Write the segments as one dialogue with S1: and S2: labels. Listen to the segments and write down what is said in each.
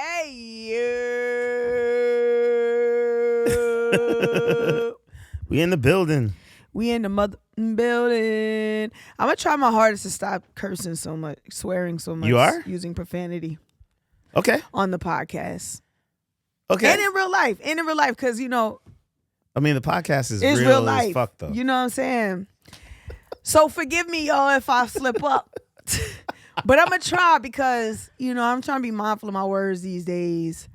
S1: Hey, you.
S2: We in the building.
S1: We in the mother building. I'm going to try my hardest to stop cursing so much, swearing so much.
S2: You are?
S1: Using profanity.
S2: Okay.
S1: On the podcast.
S2: Okay.
S1: And in real life. Because,
S2: I mean, the podcast is
S1: real life.
S2: As fuck, though.
S1: You know what I'm saying? So forgive me, y'all, if I slip up. But I'm going to try because, I'm trying to be mindful of my words these days.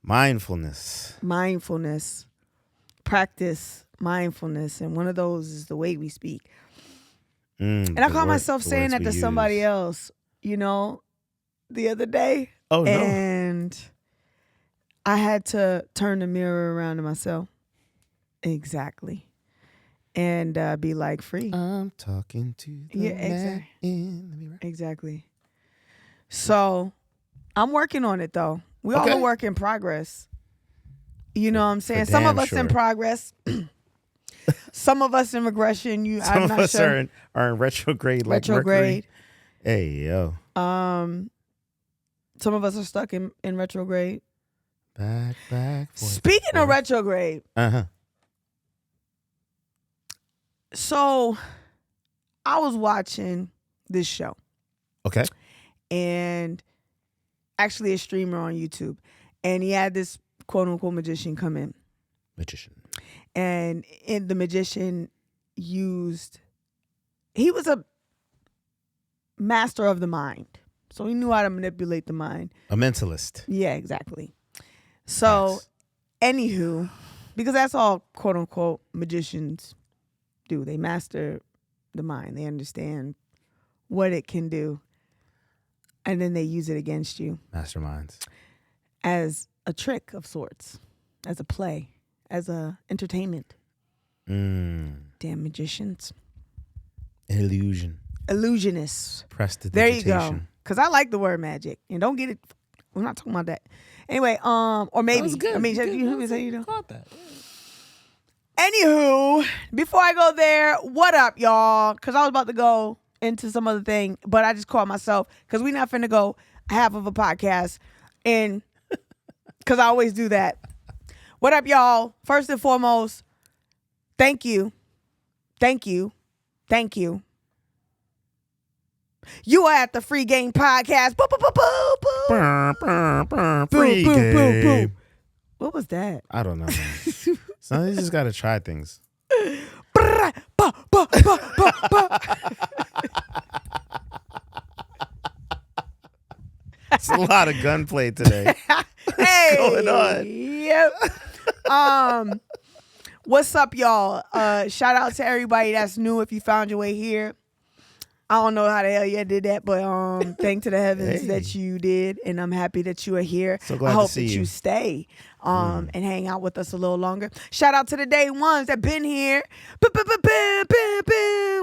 S2: Mindfulness.
S1: Practice mindfulness. And one of those is the way we speak. And I caught myself saying that to somebody else, the other day.
S2: Oh, no.
S1: And I had to turn the mirror around to myself. Exactly. And be like, Phree.
S2: I'm talking to the man in the mirror.
S1: Exactly. So I'm working on it, though. We all a work in progress. You know what I'm saying? Some of us in progress. Some of us in regression.
S2: Some of us are in retrograde, like Mercury. Hey, yo.
S1: Some of us are stuck in retrograde.
S2: Back.
S1: Speaking of retrograde.
S2: Uh-huh.
S1: So I was watching this show.
S2: Okay.
S1: And actually a streamer on YouTube. And he had this quote unquote magician come in. And the magician he was a master of the mind. So he knew how to manipulate the mind.
S2: A mentalist.
S1: Yeah, exactly. So, anywho, because that's all quote unquote magicians do. They master the mind. They understand what it can do. And then they use it against you.
S2: Masterminds.
S1: As a trick of sorts. As a play. As a entertainment. Damn magicians. Illusionists.
S2: Prestidigitation.
S1: There you go. Because I like the word magic. And don't get it. We're not talking about that. Anyway, or maybe. That was good. I mean, you caught that. Anywho, before I go there, what up, y'all? Because I was about to go into some other thing, but I just caught myself because we're not finna go half of a podcast, and because I always do that. What up, y'all? First and foremost, thank you. You are at the Phree Game Podcast.
S2: Phree Game.
S1: What was that?
S2: I don't know, man. Sometimes you just got to try things. It's a lot of gunplay today.
S1: Hey,
S2: what's going on?
S1: Yep. What's up, y'all? Shout out to everybody that's new if you found your way here. I don't know how the hell you did that, but thank to the heavens that you did, and I'm happy that you are here.
S2: So glad
S1: I hope
S2: to see
S1: that
S2: you.
S1: you stay and hang out with us a little longer. Shout out to the day ones that been here.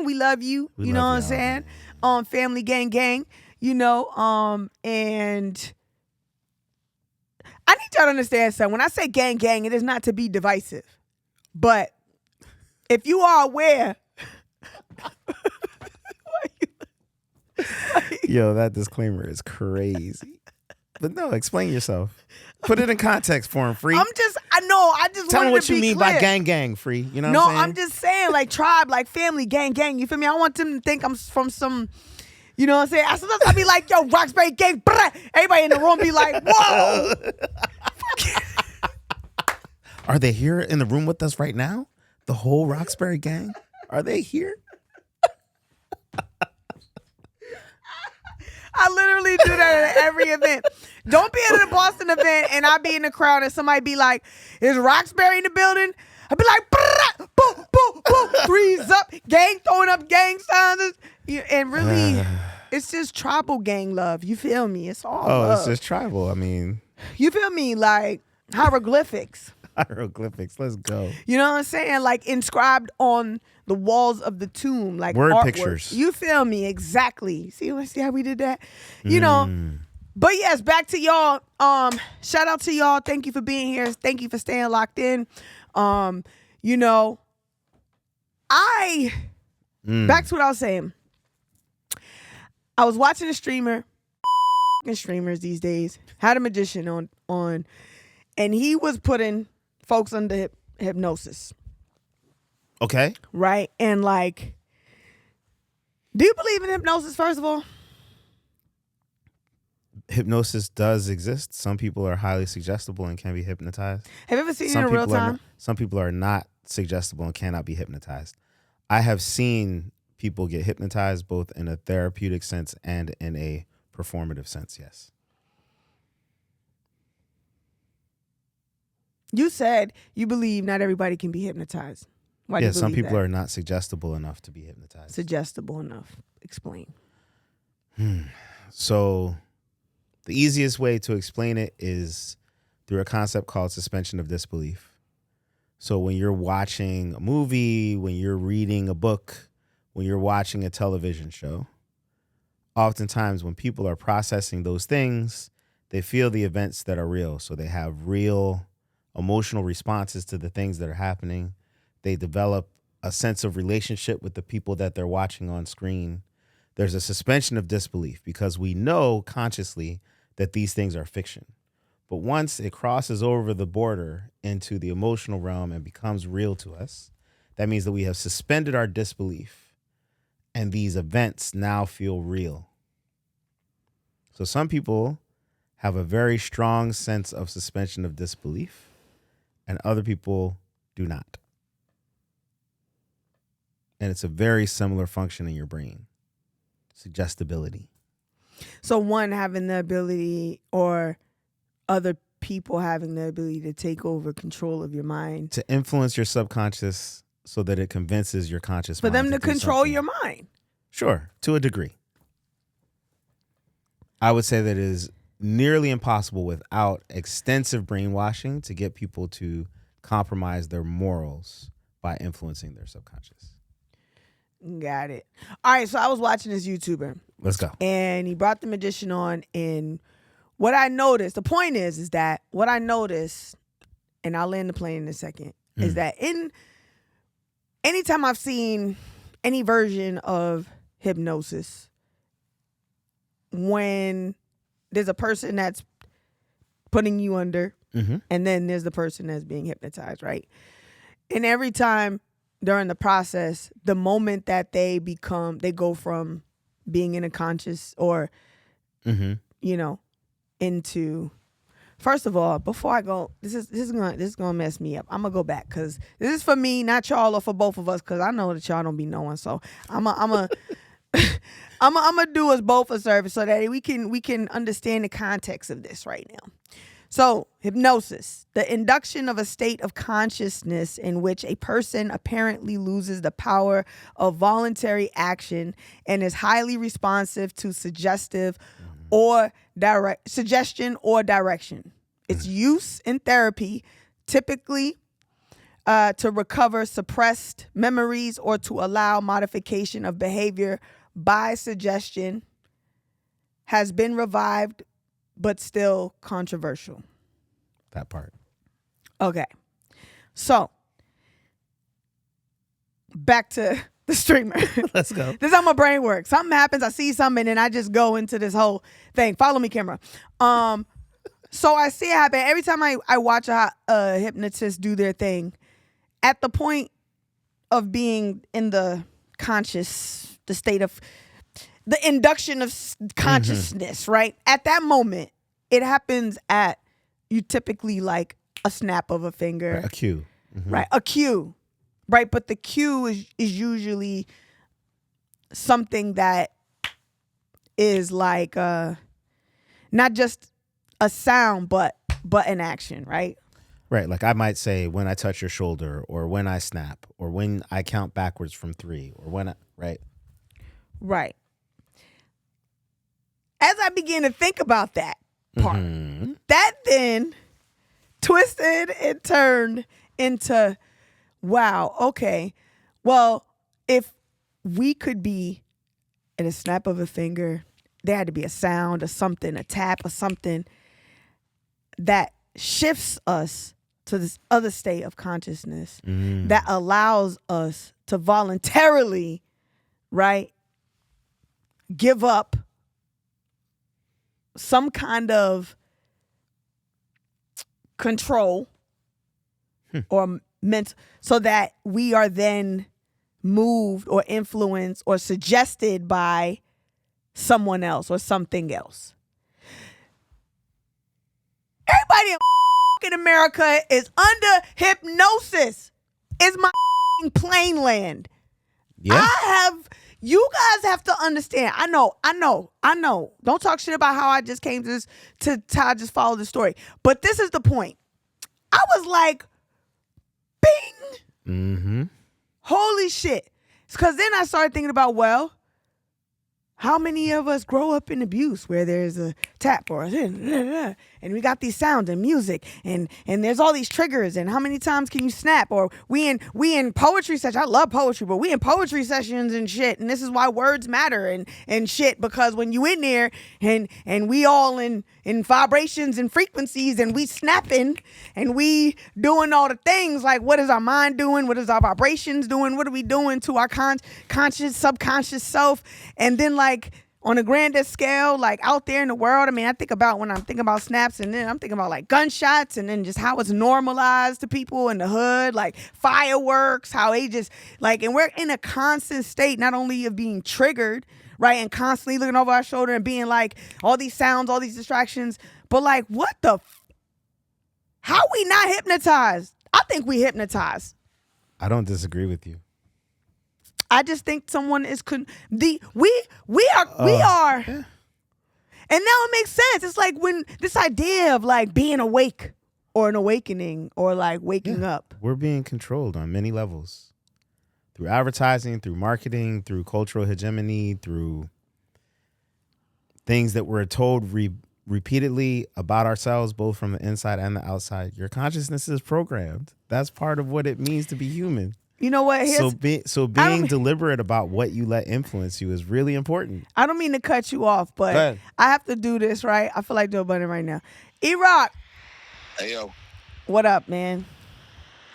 S1: We love you. You know what I'm saying? Family gang. And I need y'all to understand something. When I say gang, it is not to be divisive. But if you are aware...
S2: Yo, that disclaimer is crazy. But no, explain yourself. Put it in context for him, Phree.
S1: I just
S2: tell
S1: wanted
S2: him what
S1: to
S2: you
S1: be
S2: mean
S1: clear.
S2: by gang, Phree. You know
S1: no,
S2: what I'm saying?
S1: I'm just saying, like tribe, like family, gang. You feel me? I want them to think I'm from some, you know what I'm saying? Sometimes I'll be like, yo, Roxbury gang. Everybody in the room be like, whoa.
S2: Are they here in the room with us right now? The whole Roxbury gang? Are they here?
S1: I literally do that at every event. Don't be at a Boston event and I be in the crowd and somebody be like, is Roxbury in the building? I be like, boom, boom, boom, threes up, gang throwing up gang signs. And really, it's just tribal gang love. You feel me? It's all love.
S2: It's just tribal. I mean.
S1: You feel me? Like hieroglyphics.
S2: Let's go.
S1: You know what I'm saying? Like inscribed on the walls of the tomb, like
S2: word
S1: artwork.
S2: Pictures.
S1: You feel me? Exactly. See how we did that? You know. But yes, back to y'all. Shout out to y'all. Thank you for being here. Thank you for staying locked in. Back to what I was saying. I was watching a streamer fucking streamers these days. Had a magician on, and he was putting folks under hypnosis.
S2: Okay.
S1: Right? And like, do you believe in hypnosis, first of all?
S2: Hypnosis does exist. Some people are highly suggestible and can be hypnotized.
S1: Have you ever seen it in real time?
S2: Some people are not suggestible and cannot be hypnotized. I have seen people get hypnotized both in a therapeutic sense and in a performative sense, yes.
S1: You said you believe not everybody can be hypnotized. Why do you believe
S2: some people
S1: that?
S2: are not suggestible enough to be hypnotized.
S1: Suggestible enough. Explain.
S2: So the easiest way to explain it is through a concept called suspension of disbelief. So when you're watching a movie, when you're reading a book, when you're watching a television show, oftentimes when people are processing those things, they feel the events that are real. So they have real emotional responses to the things that are happening. They develop a sense of relationship with the people that they're watching on screen. There's a suspension of disbelief because we know consciously that these things are fiction. But once it crosses over the border into the emotional realm and becomes real to us, that means that we have suspended our disbelief and these events now feel real. So some people have a very strong sense of suspension of disbelief and other people do not. And it's a very similar function in your brain. Suggestibility.
S1: So one having the ability or other people having the ability to take over control of your mind.
S2: To influence your subconscious so that it convinces your conscious
S1: For
S2: mind
S1: them to
S2: do
S1: control
S2: something.
S1: your mind.
S2: Sure, to a degree. I would say that it is nearly impossible without extensive brainwashing to get people to compromise their morals by influencing their subconscious.
S1: Got it. All right, so I was watching this YouTuber.
S2: Let's go.
S1: And he brought the magician on, and what I noticed, the point is that what I noticed, and I'll land the plane in a second, is that anytime I've seen any version of hypnosis, when there's a person that's putting you under, and then there's the person that's being hypnotized, right? And every time during the process, the moment that they go from being in a conscious or, into, first of all, before I go, this is gonna mess me up. I'm gonna go back because this is for me, not y'all, or for both of us, because I know that y'all don't be knowing. So I'm a do us both a service so that we can understand the context of this right now. So, hypnosis, the induction of a state of consciousness in which a person apparently loses the power of voluntary action and is highly responsive to suggestion or direction. Its use in therapy, typically to recover suppressed memories or to allow modification of behavior by suggestion, has been revived but still controversial.
S2: That part.
S1: Okay. So, back to the streamer.
S2: Let's go.
S1: This is how my brain works. Something happens, I see something, and I just go into this whole thing. Follow me, camera. So I see it happen. Every time I watch a hypnotist do their thing, at the point of being in the state of the induction of consciousness, right? At that moment, it happens at, you typically like a snap of a finger.
S2: Right, a cue.
S1: Right, a cue. Right, but the cue is usually something that is like not just a sound, but an action, right?
S2: Right, like I might say when I touch your shoulder, or when I snap, or when I count backwards from 3, or when right?
S1: Right. As I began to think about that part, that then twisted and turned into, wow, okay, well, if we could be in a snap of a finger, there had to be a sound or something, a tap or something that shifts us to this other state of consciousness that allows us to voluntarily, right, give up some kind of control or meant so that we are then moved or influenced or suggested by someone else or something else. Everybody in America is under hypnosis. It's my plain land.
S2: Yeah.
S1: You guys have to understand. I know. Don't talk shit about how I just came to this, to how I just followed the story. But this is the point. I was like, bing.
S2: Mm-hmm.
S1: Holy shit. Because then I started thinking about, well, how many of us grow up in abuse where there's a tap or and we got these sounds and music and there's all these triggers, and how many times can you snap? Or we in poetry sessions. I love poetry, but we in poetry sessions and shit, and this is why words matter and shit, because when you in there and we all in vibrations and frequencies and we snapping and we doing all the things, like what is our mind doing? What is our vibrations doing? What are we doing to our conscious, subconscious self? And then like on a grander scale, like out there in the world, I mean, I think about when I'm thinking about snaps, and then I'm thinking about like gunshots, and then just how it's normalized to people in the hood, like fireworks, how they just like, and we're in a constant state, not only of being triggered, right, and constantly looking over our shoulder and being like all these sounds, all these distractions, but like what the, how we not hypnotized? I think we hypnotized.
S2: I don't disagree with you.
S1: I just think someone is we are, yeah. And now it makes sense. It's like when this idea of like being awake or an awakening or like waking up.
S2: We're being controlled on many levels through advertising, through marketing, through cultural hegemony, through things that we're told repeatedly about ourselves, both from the inside and the outside. Your consciousness is programmed. That's part of what it means to be human.
S1: You know what?
S2: So being deliberate about what you let influence you is really important.
S1: I don't mean to cut you off, but I have to do this, right? I feel like Joe Budden right now. E-Rock.
S3: Hey, yo.
S1: What up, man?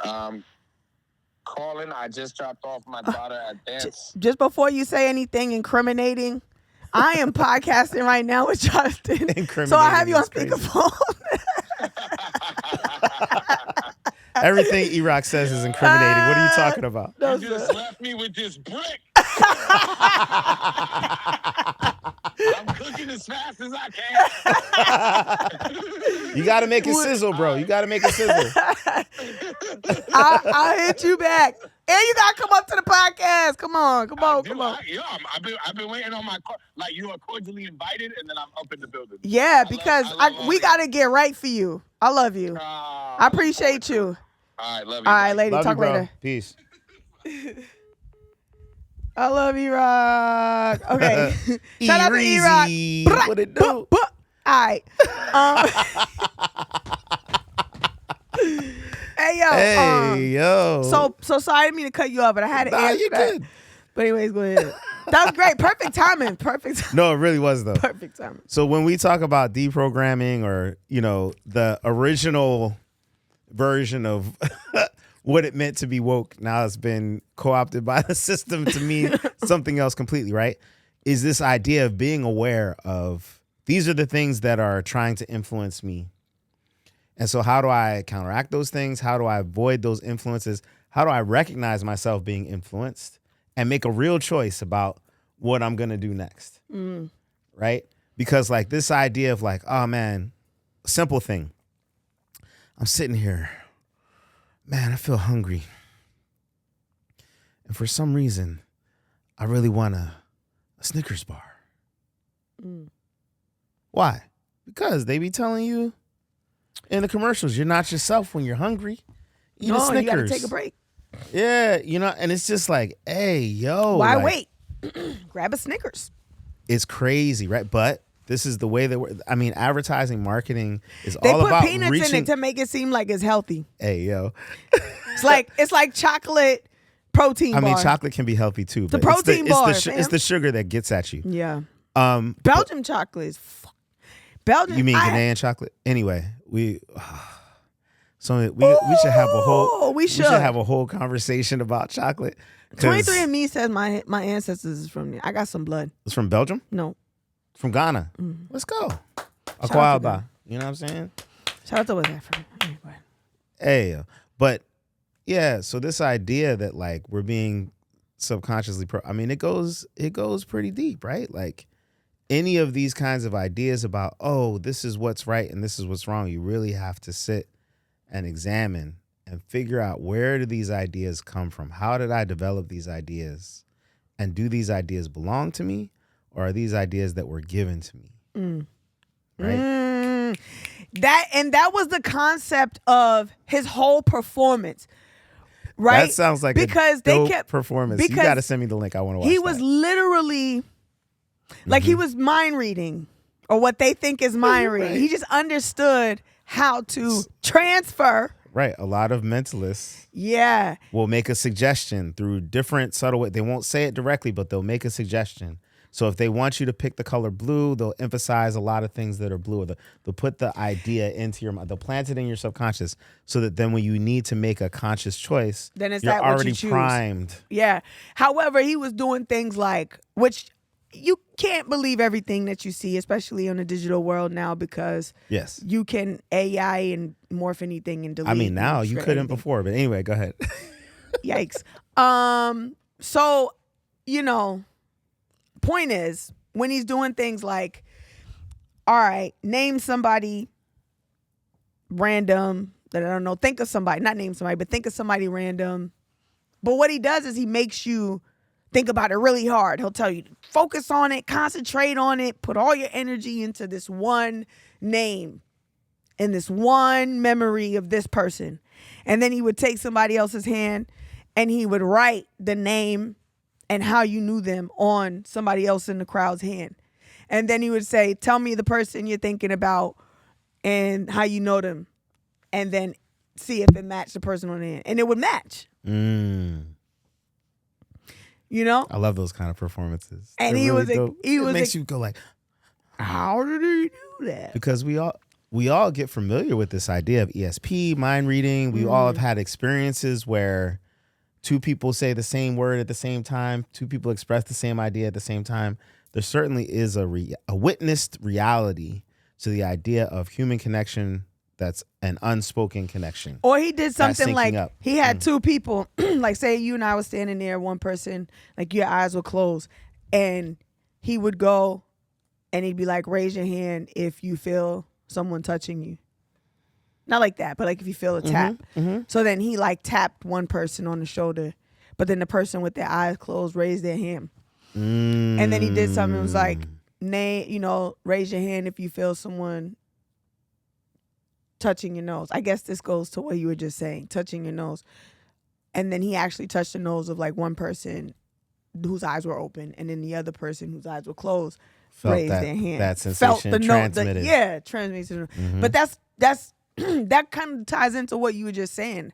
S3: Calling. I just dropped off my daughter at dance.
S1: Just before you say anything incriminating, I am podcasting right now with Justin. So I have you on speakerphone.
S2: Everything E-Rock says is incriminating. What are you talking about?
S3: You just left me with this brick. I'm cooking as fast as I can.
S2: You got to make it sizzle, bro. You got to make it sizzle.
S1: I'll hit you back. And you got to come up to the podcast. Come on.
S3: I've been waiting on my call. Like, you are cordially invited, and then I'm up in the building.
S1: Yeah, because we got to get right for you. I love you. I appreciate you.
S3: All right, love you.
S1: All right, lady.
S2: Love
S1: Talk
S2: you, bro.
S1: later.
S2: Peace.
S1: I love E-Rock. Okay. Shout out to E-Rock.
S2: What it do?
S1: All right. Hey, yo. So sorry, I didn't mean to cut you off, but I had to answer
S2: you
S1: that.
S2: good.
S1: But anyways, go ahead. That was great. Perfect timing.
S2: No, it really was, though.
S1: Perfect timing.
S2: So when we talk about deprogramming, or, the original version of what it meant to be woke, now it's been co-opted by the system to mean something else completely, right? Is this idea of being aware of, these are the things that are trying to influence me. And so how do I counteract those things? How do I avoid those influences? How do I recognize myself being influenced and make a real choice about what I'm going to do next? Right? Because like this idea of like, oh man, simple thing. I'm sitting here, man, I feel hungry. And for some reason, I really want a Snickers bar. Why? Because they be telling you in the commercials, you're not yourself when you're hungry. Eat a Snickers.
S1: You got to take a break.
S2: Yeah, and it's just like, hey, yo.
S1: Why
S2: like,
S1: wait? Grab a Snickers.
S2: It's crazy, right? But this is the way that advertising, marketing is all about
S1: They put peanuts in it to make it seem like it's healthy.
S2: Hey, yo.
S1: It's like chocolate protein bar.
S2: I mean, chocolate can be healthy too.
S1: The
S2: But
S1: protein bar.
S2: It's the sugar that gets at you.
S1: Yeah. Belgian chocolate is Belgian.
S2: You mean Ghanaian chocolate? Anyway, we should have a whole
S1: we should
S2: have a whole conversation about chocolate.
S1: 23andMe says my ancestors is from there. I got some blood.
S2: It's from Belgium?
S1: No.
S2: From Ghana. Let's go.
S1: Shout out to
S2: Aquaba.
S1: them.
S2: You know what I'm saying?
S1: Shout out to West Africa. Anyway.
S2: Hey, but yeah, so this idea that like we're being subconsciously I mean, it goes pretty deep, right? Like any of these kinds of ideas about, oh, this is what's right and this is what's wrong, you really have to sit and examine and figure out, where do these ideas come from? How did I develop these ideas? And do these ideas belong to me, or are these ideas that were given to me? Right?
S1: That was the concept of his whole performance. Right?
S2: That sounds like
S1: because
S2: a
S1: they
S2: dope
S1: kept
S2: performance. You got to send me the link. I want to watch
S1: He
S2: that.
S1: was literally like he was mind reading, or what they think is mind reading.
S2: Right.
S1: He just understood how to transfer.
S2: Right. A lot of mentalists will make a suggestion through different subtle ways. They won't say it directly, but they'll make a suggestion. So if they want you to pick the color blue, they'll emphasize a lot of things that are blue. Or they'll put the idea into your mind. They'll plant it in your subconscious, so that then when you need to make a conscious choice,
S1: Then it's
S2: you're
S1: that what
S2: already
S1: you choose.
S2: primed.
S1: Yeah. However, he was doing things like, which you can't believe everything that you see, especially in the digital world now, because
S2: Yes.
S1: you can AI and morph anything and delete.
S2: I mean, now
S1: and
S2: you
S1: shred
S2: couldn't
S1: anything.
S2: before, but anyway, go ahead.
S1: Yikes. So, point is, when he's doing things like, all right, name somebody random that I don't know, think of somebody, not name somebody, but think of somebody random. But what he does is he makes you think about it really hard. He'll tell you, focus on it, concentrate on it, put all your energy into this one name and this one memory of this person. And then he would take somebody else's hand and he would write the name and how you knew them on somebody else in the crowd's hand. And then he would say, tell me the person you're thinking about and how you know them. And then see if it matched the person on the hand. And it would match.
S2: I love those kind of performances.
S1: And
S2: They're
S1: he
S2: really
S1: was
S2: dope.
S1: he
S2: It
S1: was
S2: makes you go like,
S1: how did he do that?
S2: because we all get familiar with this idea of ESP, mind reading. We all have had experiences where two people say the same word at the same time, two people express the same idea at the same time. There certainly is a witnessed reality to the idea of human connection that's an unspoken connection.
S1: Or he did something
S2: syncing
S1: like
S2: up.
S1: he had two people, like say you and I was standing there, one person, like your eyes were closed, and he would go and he'd be like, raise your hand if you feel someone touching you. Not like that, but like if you feel a tap. So then he like tapped one person on the shoulder, but then the person with their eyes closed raised their hand. And then he did something, it was like, raise your hand if you feel someone touching your nose. I guess this goes to what you were just saying, touching your nose. And then he actually touched the nose of like one person whose eyes were open, and then the other person whose eyes were closed raised their hand.
S2: That sensation transmitted.
S1: Transmitted. But that's that kind of ties into what you were just saying,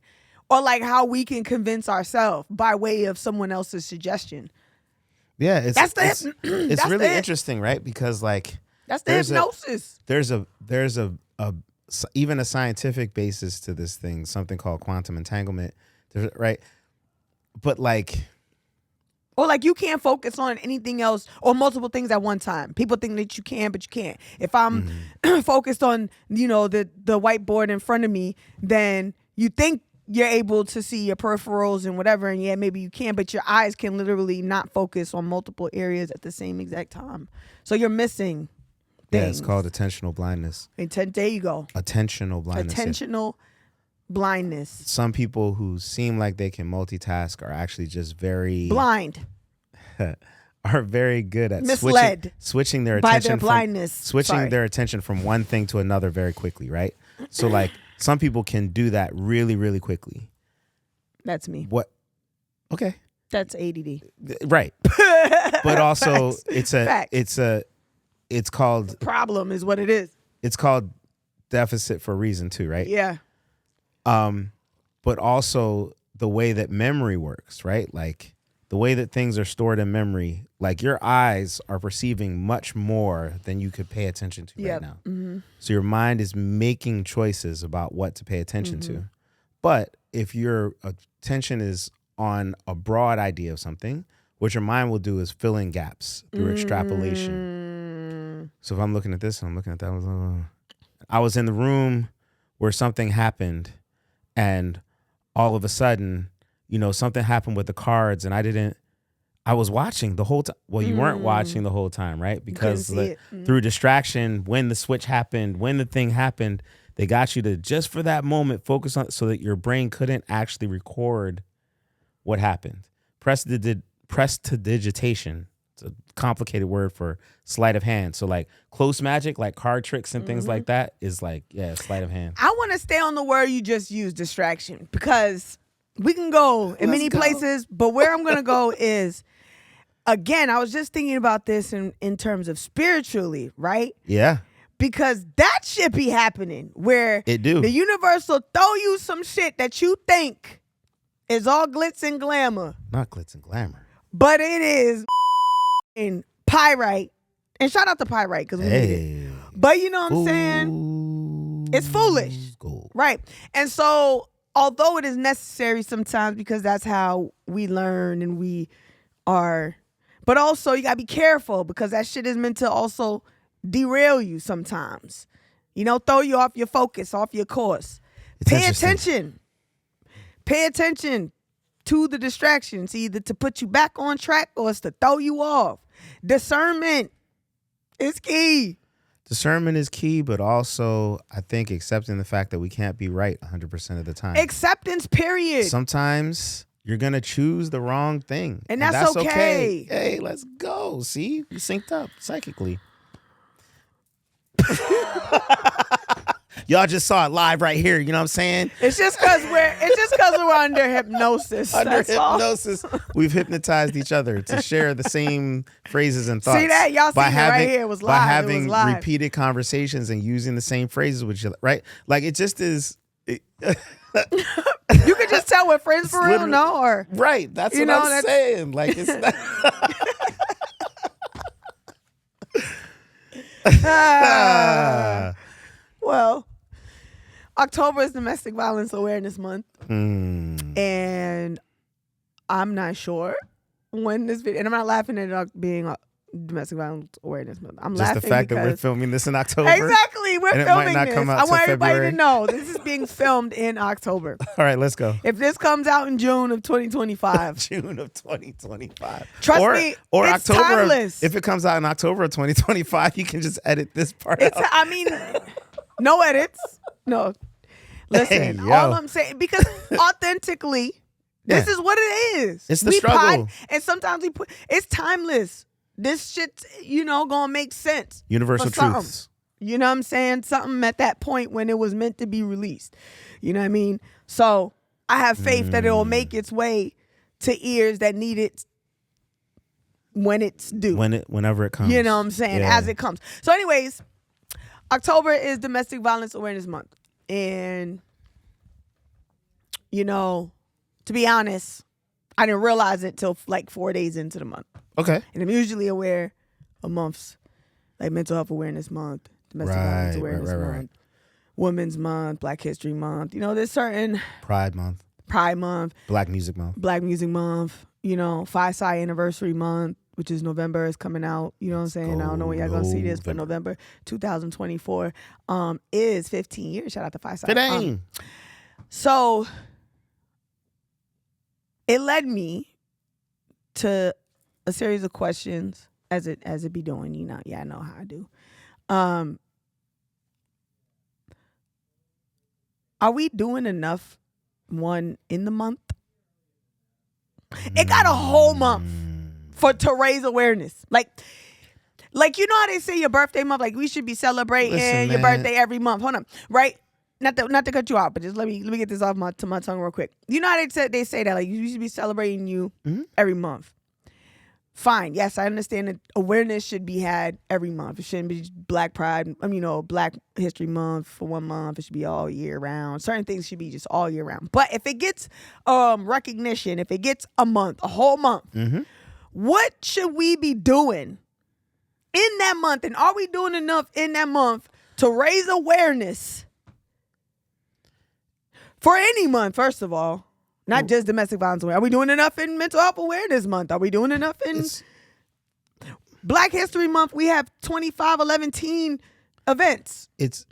S1: or like how we can convince ourselves by way of someone else's suggestion.
S2: Yeah,
S1: That's
S2: really interesting, right? Because like
S1: that's the hypnosis.
S2: There's even a scientific basis to this thing, something called quantum entanglement, right? But like,
S1: or like you can't focus on anything else or multiple things at one time. People think that you can, but you can't. If I'm focused on, the whiteboard in front of me, then you think you're able to see your peripherals and whatever, and yeah, maybe you can, but your eyes can literally not focus on multiple areas at the same exact time. So you're missing things.
S2: Yeah, it's called attentional blindness.
S1: There you go.
S2: Attentional blindness.
S1: Attentional blindness.
S2: Some people who seem like they can multitask are actually just very
S1: blind.
S2: Are very good at
S1: misled
S2: switching their
S1: by
S2: attention
S1: their blindness.
S2: switching their attention from one thing to another very quickly, right? So like some people can do that really, really quickly.
S1: That's me.
S2: What? Okay.
S1: That's ADD.
S2: Right. But also
S1: Facts.
S2: it's called
S1: problem is what it is.
S2: It's called deficit for a reason too, right?
S1: Yeah.
S2: But also the way that memory works, right? Like the way that things are stored in memory, like your eyes are perceiving much more than you could pay attention to right now.
S1: Mm-hmm.
S2: So your mind is making choices about what to pay attention to. But if your attention is on a broad idea of something, what your mind will do is fill in gaps through extrapolation. So if I'm looking at this and I'm looking at that, I was in the room where something happened, and all of a sudden, something happened with the cards, and I was watching the whole time. Well, you weren't watching the whole time, right? Because through distraction, when the switch happened, when the thing happened, they got you to just for that moment focus on so that your brain couldn't actually record what happened. Prestidigitation. It's a complicated word for sleight of hand. So like close magic, like card tricks and things like that is like, sleight of hand.
S1: I want to stay on the word you just used, distraction, because we can go in many places, but where I'm going to go is, again, I was just thinking about this in terms of spiritually, right?
S2: Yeah.
S1: Because that shit be happening where
S2: It do.
S1: The universe will throw you some shit that you think is all glitz and glamour.
S2: Not glitz and glamour.
S1: But it is in pyrite. And shout out to pyrite because we need it. But you know what I'm saying? It's foolish.
S2: Gold.
S1: Right. And so although it is necessary sometimes because that's how we learn and we are, but also you got to be careful because that shit is meant to also derail you sometimes. Throw you off your focus, off your course. Pay attention. Pay attention to the distractions, either to put you back on track or it's to throw you off. Discernment is key.
S2: Discernment is key, but also I think accepting the fact that we can't be right 100% of the time.
S1: Acceptance, period.
S2: Sometimes you're going to choose the wrong thing.
S1: And that's okay.
S2: Hey, let's go. See? We synced up psychically. Y'all just saw it live right here. You know what I'm saying?
S1: It's just because we're under hypnosis.
S2: Under hypnosis, we've hypnotized each other to share the same phrases and thoughts.
S1: See that? Y'all seen it right here. It was live.
S2: By having
S1: it was live.
S2: repeated conversations and using the same phrases with you, right? Like it just is.
S1: You can just tell we're friends for real, no? Or
S2: right. That's what I'm saying. Like it's not.
S1: Well, October is Domestic Violence Awareness Month. And I'm not sure when this video, and I'm not laughing at it being Domestic Violence Awareness Month. I'm laughing
S2: just the fact that we're filming this in October.
S1: Exactly, we're filming this. I want everybody
S2: February.
S1: to know this is being filmed in October.
S2: All right, let's go.
S1: If this comes out in June of 2025.
S2: June of 2025.
S1: Trust me,
S2: or
S1: it's
S2: October.
S1: timeless.
S2: If it comes out in October of 2025, you can just edit this part out.
S1: I mean, no edits. No. Listen, all I'm saying, because authentically, this is what it is.
S2: It's the struggle.
S1: And sometimes it's timeless. This shit's, gonna make sense.
S2: Universal truths.
S1: You know what I'm saying? Something at that point when it was meant to be released. You know what I mean? So I have faith that it will make its way to ears that need it when it's due.
S2: Whenever it comes.
S1: You know what I'm saying?
S2: Yeah.
S1: As it comes. So anyways, October is Domestic Violence Awareness Month. And, to be honest, I didn't realize it till like 4 days into the month.
S2: Okay.
S1: And I'm usually aware of months like Mental Health Awareness Month, Domestic Violence Awareness Month, Women's Month, Black History Month. There's certain
S2: Pride Month,
S1: Black
S2: Music Month,
S1: Phi Psi Anniversary Month, which is November, is coming out. You know what I'm saying? I don't know when y'all gonna see this, but November 2024 is 15 years. Shout out to Phi Psi.
S2: Dang.
S1: So it led me to a series of questions as it be doing. I know how I do. Are we doing enough in the month? It got a whole month to raise awareness. Like how they say your birthday month, like we should be celebrating your birthday every month. Hold on. Right? Not to cut you out, but just let me get this off my tongue real quick. You know how they say that, like you should be celebrating you every month. Fine. Yes, I understand that awareness should be had every month. It shouldn't be Black Pride, Black History Month for 1 month. It should be all year round. Certain things should be just all year round. But if it gets recognition, if it gets a month, a whole month, what should we be doing in that month? And are we doing enough in that month to raise awareness for any month, first of all? Not just domestic violence awareness. Are we doing enough in Mental Health Awareness Month? Are we doing enough in Black History Month, we have 25, 11 teen events.
S2: It's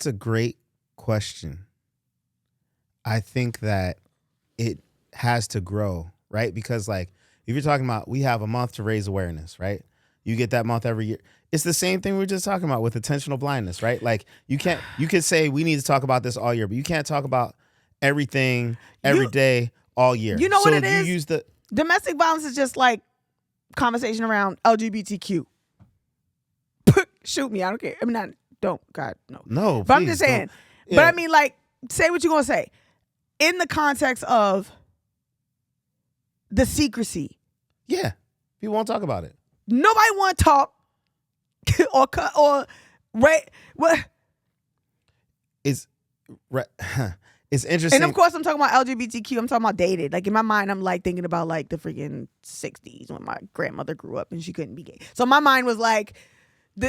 S2: a great question. I think that it has to grow, right? Because like if you're talking about we have a month to raise awareness, right? You get that month every year. It's the same thing we were just talking about with attentional blindness, right? Like you could say we need to talk about this all year, but you can't talk about everything every day all year.
S1: You know what it
S2: you
S1: is?
S2: Use the
S1: Domestic violence is just like conversation around LGBTQ. Shoot me, I don't care. I mean, God, no.
S2: No,
S1: but I'm just saying.
S2: Yeah.
S1: But I mean, like, say what you're gonna say in the context of the secrecy.
S2: Yeah, people won't talk about it.
S1: Nobody want to talk or right. What?
S2: It's interesting.
S1: And of course, I'm talking about LGBTQ. I'm talking about dated. Like in my mind, I'm like thinking about like the freaking 60s when my grandmother grew up and she couldn't be gay. So my mind was like,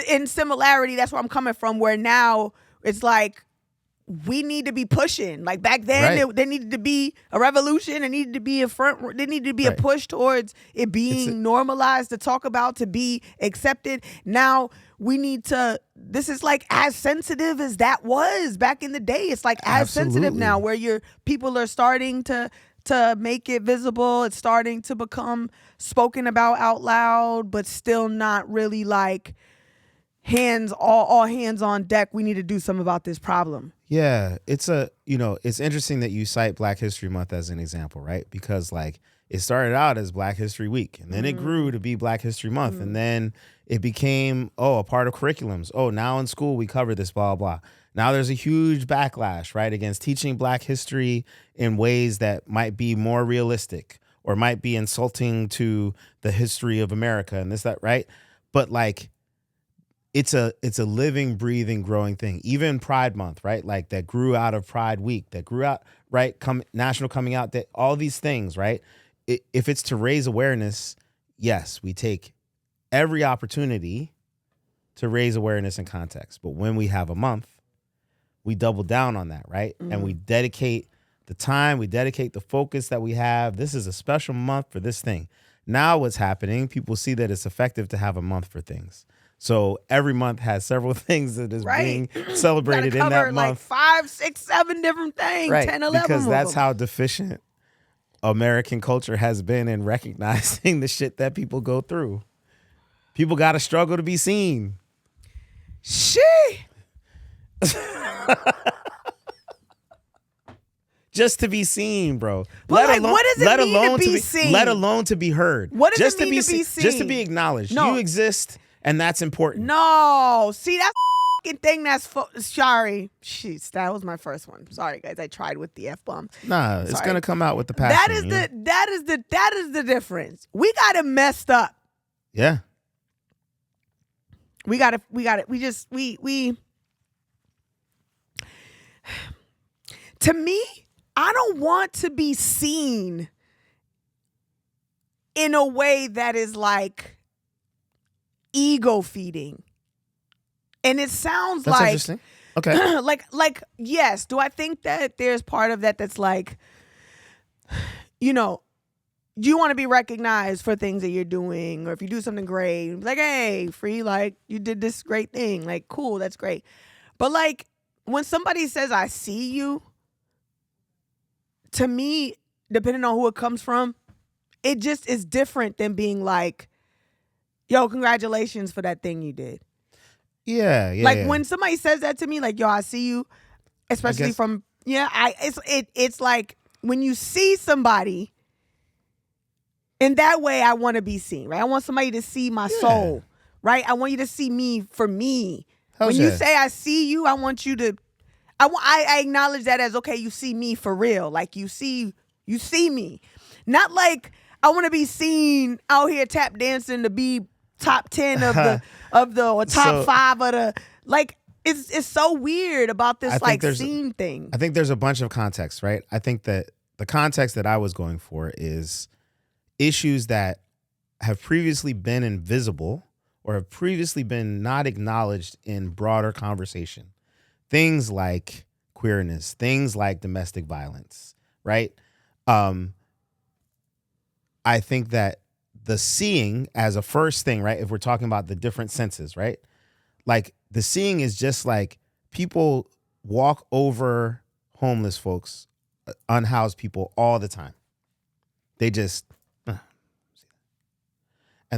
S1: in similarity, that's where I'm coming from. Where now it's like we need to be pushing. Like back then,
S2: right.
S1: there needed to be a revolution. There needed to be there needed to be a push towards it being normalized, to talk about, to be accepted. Now we need to. This is like as sensitive as that was back in the day. It's like as sensitive now, where people are starting to make it visible. It's starting to become spoken about out loud, but still not really like all hands on deck. We need to do something about this problem.
S2: Yeah, it's interesting that you cite Black History Month as an example, right? Because like it started out as Black History Week, and then it grew to be Black History Month, and then it became a part of curriculums. Oh, now in school we cover this, blah blah. Now there's a huge backlash, right, against teaching Black history in ways that might be more realistic or might be insulting to the history of America and this, that, right? But like it's a living, breathing, growing thing. Even Pride Month, right? Like that grew out of Pride Week, that grew out, right? National Coming Out Day, all these things, right? If it's to raise awareness, yes, we take every opportunity to raise awareness and context. But when we have a month, we double down on that, right? And we dedicate the time, we dedicate the focus that we have. This is a special month for this thing. Now what's happening, people see that it's effective to have a month for things. So every month has several things that is being celebrated in that month.
S1: Like 5, 6, 7 different things,
S2: right,
S1: 10, 11
S2: because that's
S1: of them.
S2: how deficient American culture has been in recognizing the shit that people go through. People got to struggle to be seen. Just to be seen, bro.
S1: What does it mean to be seen?
S2: Let alone to be heard.
S1: What does it mean to be seen?
S2: Just to be acknowledged. No. You exist, and that's important.
S1: No. See, that's a thing that's... sorry. Jeez, that was my first one. Sorry, guys. I tried with the F-bomb.
S2: Nah, it's going to come out with the passion.
S1: That is the difference. We got it messed up.
S2: Yeah.
S1: We to me, I don't want to be seen in a way that is like ego feeding. And it sounds
S2: that's
S1: like
S2: interesting. Okay.
S1: like yes, do I think that there's part of that that's like, you want to be recognized for things that you're doing, or if you do something great, like, hey, Phree, like you did this great thing, like cool, that's great. But like when somebody says I see you, to me, depending on who it comes from, it just is different than being like, yo, congratulations for that thing you did.
S2: Yeah.
S1: Like when somebody says that to me, like, yo, I see you, especially from, it's like when you see somebody in that way, I want to be seen, right? I want somebody to see my soul, right? I want you to see me for me. When you say I see you, I want you to, I acknowledge that as, okay, you see me for real. Like you see me. Not like I want to be seen out here tap dancing to be top 10 of the or top 5 of the, like it's so weird about this like scene thing.
S2: I think there's a bunch of context, right? I think that the context that I was going for is issues that have previously been invisible or have previously been not acknowledged in broader conversation. Things like queerness, things like domestic violence, right? I think that the seeing as a first thing, right? If we're talking about the different senses, right? Like the seeing is just like people walk over homeless folks, unhoused people all the time. They just, and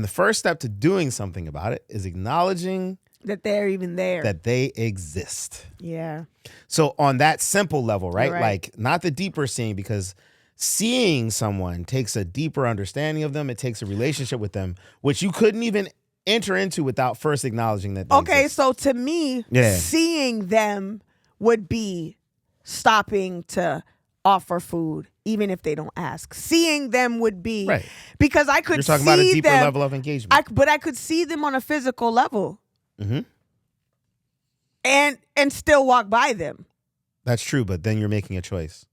S2: the first step to doing something about it is acknowledging
S1: that they're even there.
S2: that they exist.
S1: Yeah.
S2: So on that simple level, right?
S1: Right.
S2: Like not the deeper seeing, because seeing someone takes a deeper understanding of them. It takes a relationship with them, which you couldn't even enter into without first acknowledging that they
S1: Okay,
S2: exist.
S1: so to me,
S2: Yeah.
S1: seeing them would be stopping to offer food, even if they don't ask. Seeing them would be
S2: Right.
S1: because I could
S2: You're talking
S1: see
S2: about a deeper
S1: them,
S2: level of engagement.
S1: but I could see them on a physical level
S2: Mm-hmm.
S1: and still walk by them.
S2: That's true, but then you're making a choice.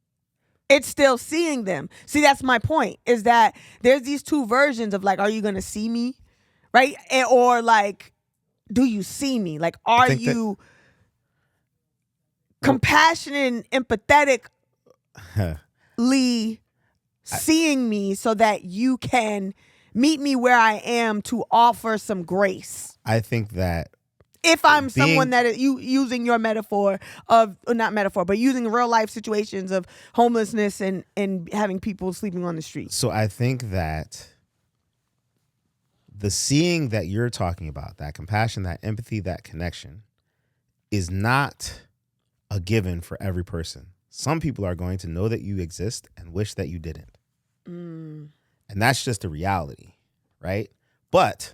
S1: It's still seeing them. See, that's my point, is that there's these two versions of like, are you going to see me? Right? Or like, do you see me? Like, are
S2: think that-
S1: you compassionate and empathetically seeing me so that you can meet me where I am to offer some grace?
S2: I think that
S1: If I'm
S2: Being-
S1: someone that is using your metaphor of, not metaphor, but using real life situations of homelessness and having people sleeping on the street.
S2: so. I think that the seeing that you're talking about, that compassion, that empathy, that connection, is not a given for every person. Some people are going to know that you exist and wish that you didn't. And that's just a reality, right? But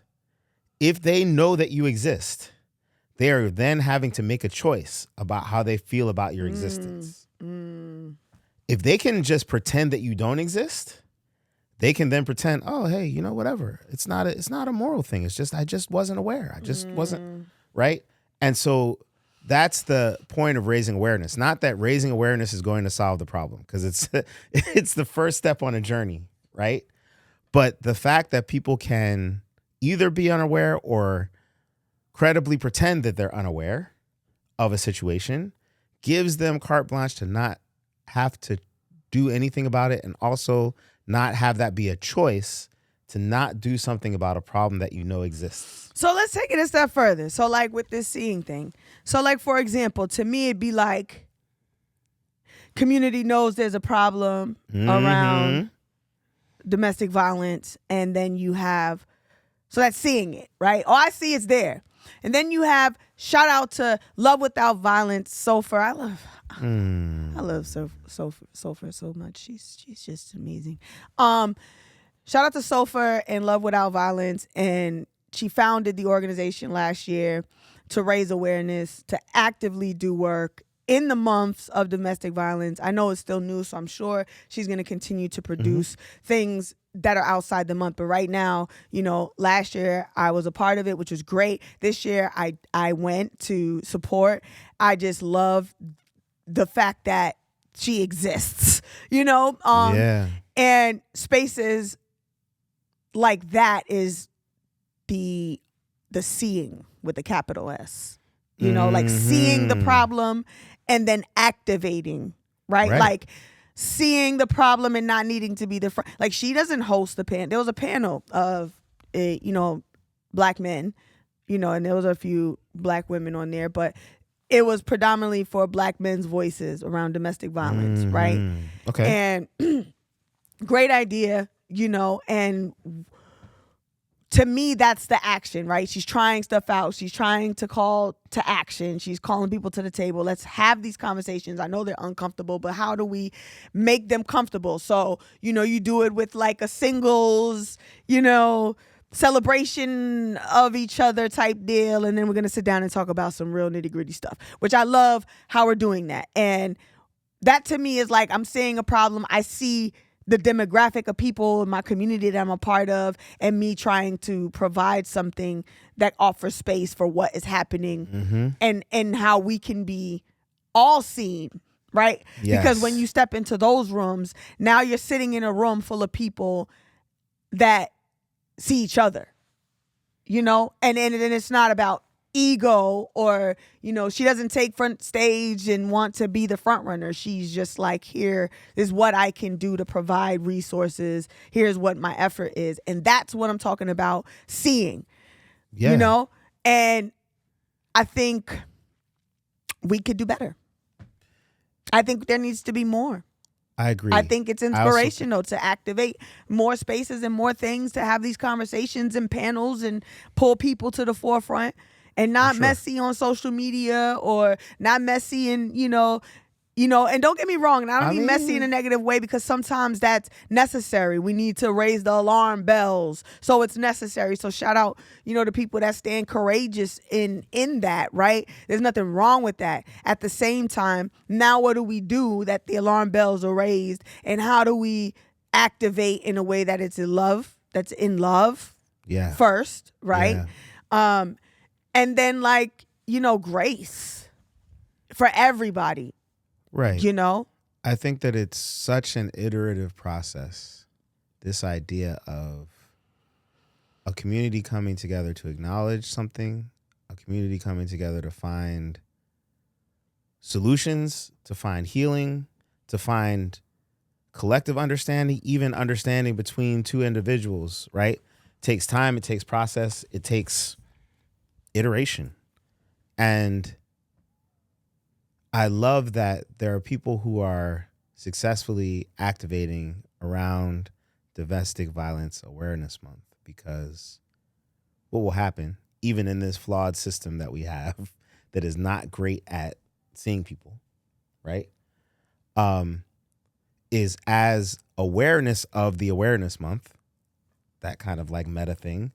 S2: if they know that you exist, they are then having to make a choice about how they feel about your existence. If they can just pretend that you don't exist, they can then pretend, oh, hey, you know, whatever. It's not a moral thing. It's just I just wasn't aware. I just wasn't, right? And so that's the point of raising awareness. Not that raising awareness is going to solve the problem, because it's the first step on a journey, right? But the fact that people can either be unaware or credibly pretend that they're unaware of a situation gives them carte blanche to not have to do anything about it, and also not have that be a choice to not do something about a problem that you know exists.
S1: So let's take it a step further. So like with this seeing thing. So like, for example, to me, it'd be like community knows there's a problem around domestic violence. And then you have, so that's seeing it, right? Oh, I see it's there. And then you have, shout out to Love Without Violence, Sofer. I love Sofer so much. She's just amazing. Shout out to Sofer and Love Without Violence. And she founded the organization last year to raise awareness, to actively do work in the months of domestic violence. I know it's still new, so I'm sure she's going to continue to produce things that are outside the month. But right now, you know, last year I was a part of it, which was great. This year I went to support. I just love the fact that she exists, you know?
S2: Yeah.
S1: And spaces like that is the seeing with the capital S, you know, like seeing the problem and then activating, right? Like seeing the problem and not needing to be the front. Like she doesn't host the panel. There was a panel of, you know, black men, you know, and there was a few black women on there, but it was predominantly for black men's voices around domestic violence, right?
S2: Okay.
S1: And great idea, you know, and to me, that's the action, right? She's trying stuff out. She's trying to call to action. She's calling people to the table. Let's have these conversations. I know they're uncomfortable, but how do we make them comfortable? So, you know, you do it with like a singles, you know, celebration of each other type deal. And then we're going to sit down and talk about some real nitty gritty stuff, which I love how we're doing that. And that to me is like, I'm seeing a problem. I see the demographic of people in my community that I'm a part of, and me trying to provide something that offers space for what is happening and how we can be all seen, right?
S2: Yes.
S1: Because when you step into those rooms, now you're sitting in a room full of people that see each other, you know? And then it's not about ego, or she doesn't take front stage and want to be the front runner. She's just like, here is what I can do to provide resources, here's what my effort is. And that's what I'm talking about, seeing. And I think we could do better. I think there needs to be more.
S2: I agree.
S1: I think it's inspirational to activate more spaces and more things, to have these conversations and panels and pull people to the forefront, and not messy on social media, or not messy in, and don't get me wrong, and I don't mean messy in a negative way, because sometimes that's necessary. We need to raise the alarm bells. So it's necessary. So shout out, to people that stand courageous in that, right? There's nothing wrong with that. At the same time, now what do we do that the alarm bells are raised, and how do we activate in a way that it's in love, first, right? Yeah. And then grace for everybody.
S2: Right. I think that it's such an iterative process, this idea of a community coming together to acknowledge something, a community coming together to find solutions, to find healing, to find collective understanding, even understanding between two individuals, right? It takes time, it takes process, it takes iteration. And I love that there are people who are successfully activating around Domestic Violence Awareness Month, because what will happen, even in this flawed system that we have that is not great at seeing people, right? Is as awareness of the Awareness Month, that kind of meta thing,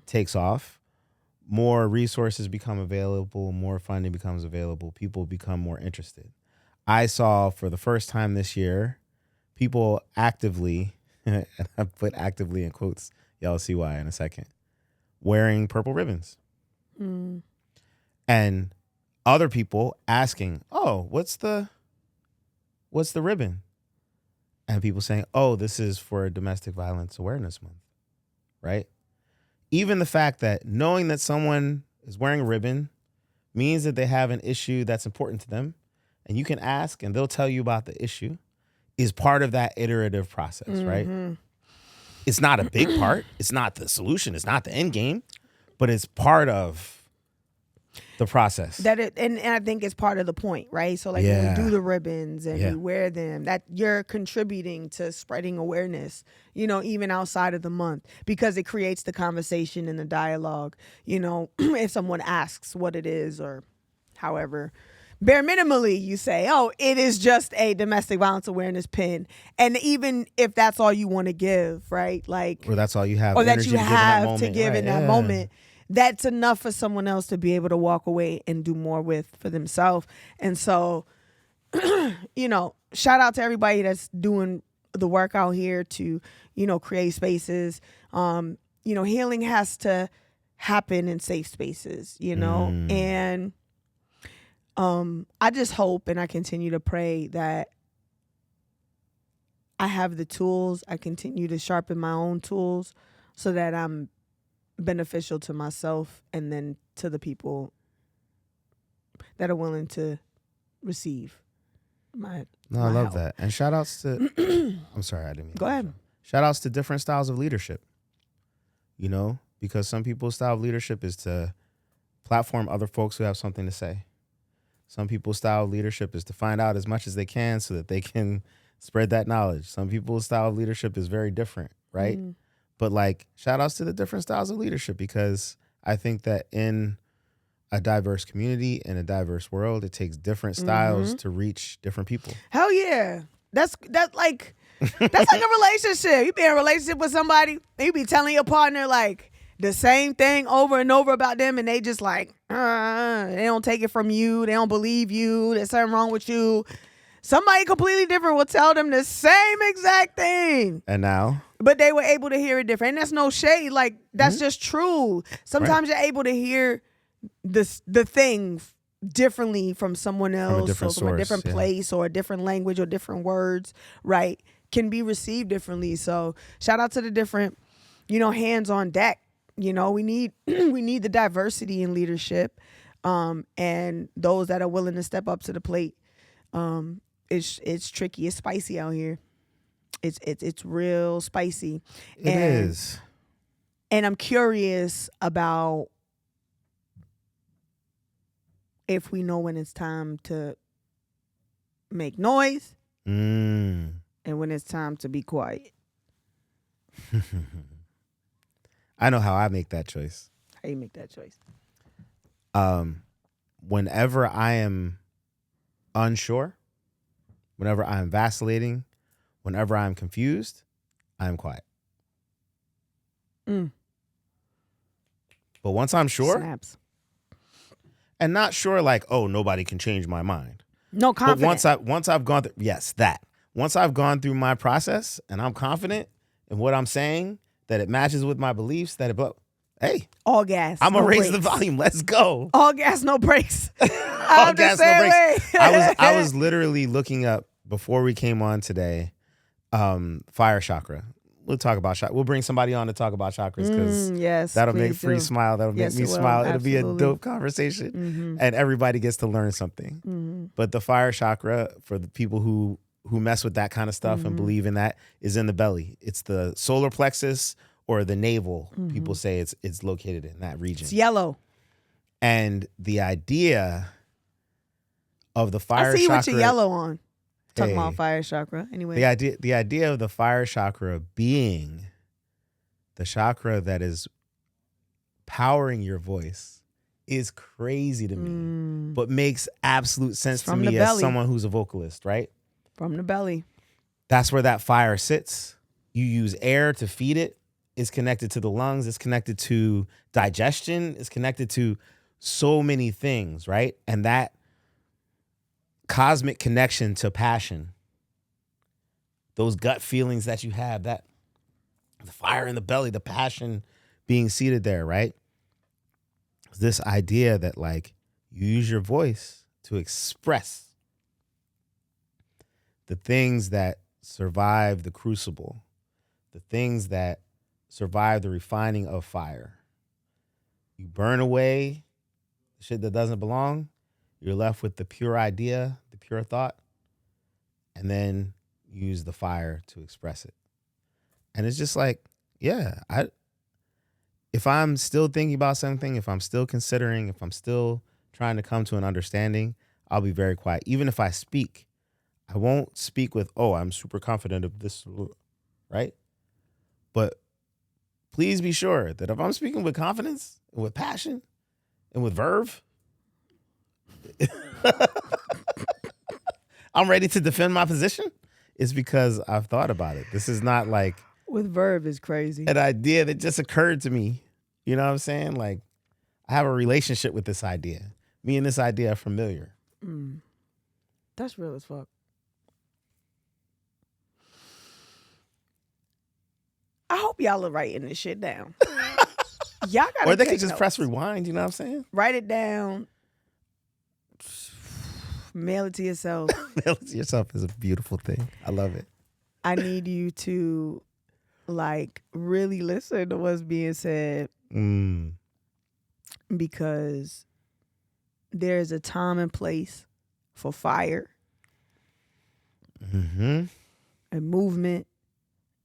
S2: takes off, more resources become available, more funding becomes available, people become more interested. I saw for the first time this year, people actively, and I put actively in quotes, y'all see why in a second, wearing purple ribbons. And other people asking, oh, what's the ribbon? And people saying, oh, this is for Domestic Violence Awareness Month, right? Even the fact that knowing that someone is wearing a ribbon means that they have an issue that's important to them, and you can ask and they'll tell you about the issue, is part of that iterative process, right? It's not a big part. It's not the solution. It's not the end game, but it's part of the process.
S1: And I think it's part of the point, right? So when we do the ribbons and we wear them, that you're contributing to spreading awareness, even outside of the month, because it creates the conversation and the dialogue. If someone asks what it is, or however, bare minimally you say, oh, it is just a domestic violence awareness pin. And even if that's all you want to give, right?
S2: Or that's all you have.
S1: Or that you have to give in that moment. That's enough for someone else to be able to walk away and do more with for themselves. And so, shout out to everybody that's doing the work out here to, create spaces. Healing has to happen in safe spaces, and I just hope and I continue to pray that I have the tools. I continue to sharpen my own tools so that I'm beneficial to myself and then to the people that are willing to receive my
S2: I love
S1: help.
S2: that. And shout outs to I'm sorry, I didn't mean
S1: Go ahead.
S2: Shout outs to different styles of leadership. Because some people's style of leadership is to platform other folks who have something to say. Some people's style of leadership is to find out as much as they can so that they can spread that knowledge. Some people's style of leadership is very different, right? But shout outs to the different styles of leadership, because I think that in a diverse community, in a diverse world, it takes different styles to reach different people.
S1: Hell yeah. That's like a relationship. You be in a relationship with somebody, and you be telling your partner the same thing over and over about them, and they just they don't take it from you. They don't believe you. There's something wrong with you. Somebody completely different will tell them the same exact thing.
S2: And now?
S1: But they were able to hear it different. And that's no shade. That's just true. Sometimes you're able to hear the thing differently from someone else,
S2: from
S1: a different place, or a different language, or different words, right? Can be received differently. So shout out to the different, hands on deck, You know, we need we need the diversity in leadership, and those that are willing to step up to the plate. It's tricky. It's spicy out here. It's real spicy.
S2: It is.
S1: And I'm curious about if we know when it's time to make noise and when it's time to be quiet.
S2: I know how I make that choice.
S1: How you make that choice?
S2: Whenever I am unsure, whenever I'm vacillating, whenever I'm confused, I'm quiet. But once I'm sure,
S1: Snaps.
S2: and not sure like, oh, nobody can change my mind.
S1: No, confident.
S2: But once I've gone through, yes, that. Once I've gone through my process and I'm confident in what I'm saying, that it matches with my beliefs, hey,
S1: all gas.
S2: I'm gonna
S1: no
S2: raise
S1: brakes.
S2: the volume. Let's go.
S1: All gas, no brakes.
S2: All gas, no brakes. I was literally looking up before we came on today, fire chakra. We'll talk about chakra. We'll bring somebody on to talk about chakras because
S1: yes,
S2: that'll make
S1: please
S2: Phree
S1: do.
S2: smile. That'll
S1: Yes,
S2: make me
S1: it will.
S2: smile. It'll be a
S1: Absolutely.
S2: dope conversation, and everybody gets to learn something. But the fire chakra, for the people who mess with that kind of stuff and believe in that, is in the belly. It's the solar plexus or the navel. People say it's located in that region.
S1: It's yellow.
S2: And the idea of the fire
S1: I see
S2: chakra,
S1: what you're yellow on. Talking
S2: Hey.
S1: about fire chakra. Anyway.
S2: the idea of the fire chakra being the chakra that is powering your voice is crazy to me, but makes absolute sense to
S1: from
S2: me
S1: the
S2: as
S1: belly.
S2: someone who's a vocalist, right?
S1: From the belly.
S2: That's where that fire sits. You use air to feed it. It's connected to the lungs. It's connected to digestion. It's connected to so many things, right? And that cosmic connection to passion, those gut feelings that you have, that the fire in the belly, the passion being seated there, right? This idea that like you use your voice to express the things that survive the crucible, the things that survive the refining of fire. You burn away the shit that doesn't belong. You're left with the pure idea, the pure thought, and then use the fire to express it. And it's just like, yeah, if I'm still thinking about something, if I'm still considering, if I'm still trying to come to an understanding, I'll be very quiet. Even if I speak, I won't speak with, oh, I'm super confident of this, right? But please be sure that if I'm speaking with confidence and with passion and with verve, I'm ready to defend my position, it's because I've thought about it. This is not like
S1: With verb is crazy.
S2: an idea that just occurred to me. You know what I'm saying? Like, I have a relationship with this idea. Me and this idea are familiar.
S1: That's real as fuck. I hope y'all are writing this shit down. Y'all gotta
S2: Or they
S1: take
S2: could just
S1: notes.
S2: press rewind, you know what I'm saying?
S1: Write it down. Mail it to yourself.
S2: Mail it to yourself is a beautiful thing. I love it.
S1: I need you to like really listen to what's being said because there's a time and place for fire
S2: Mm-hmm.
S1: and movement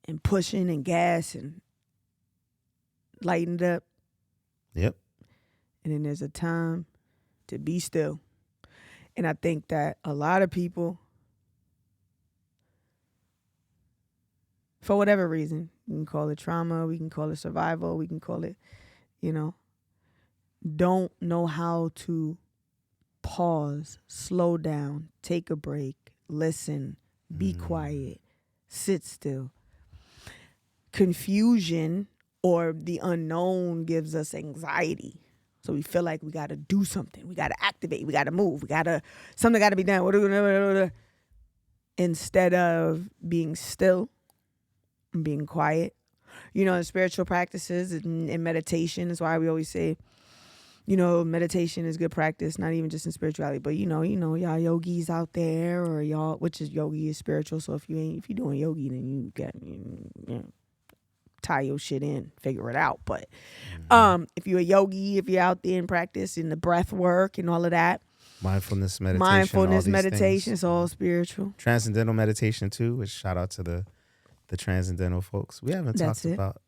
S1: and pushing and gas and lighting it up.
S2: Yep.
S1: And then there's a time to be still. And I think that a lot of people, for whatever reason, we can call it trauma, we can call it survival, we can call it, don't know how to pause, slow down, take a break, listen, be quiet, sit still. Confusion or the unknown gives us anxiety. So we feel like we got to do something. We got to activate. We got to move. Something got to be done. Instead of being still and being quiet. In spiritual practices and in meditation is why we always say, meditation is good practice, not even just in spirituality, but y'all yogis out there or y'all, which is yogi is spiritual. So if you're doing yogi, then you got tie your shit in, figure it out. But if you're a yogi, if you're out there and practicing the breath work and all of that,
S2: mindfulness meditation, all these
S1: meditation,
S2: things.
S1: it's all spiritual.
S2: Transcendental meditation too, which shout out to the transcendental folks. We haven't talked about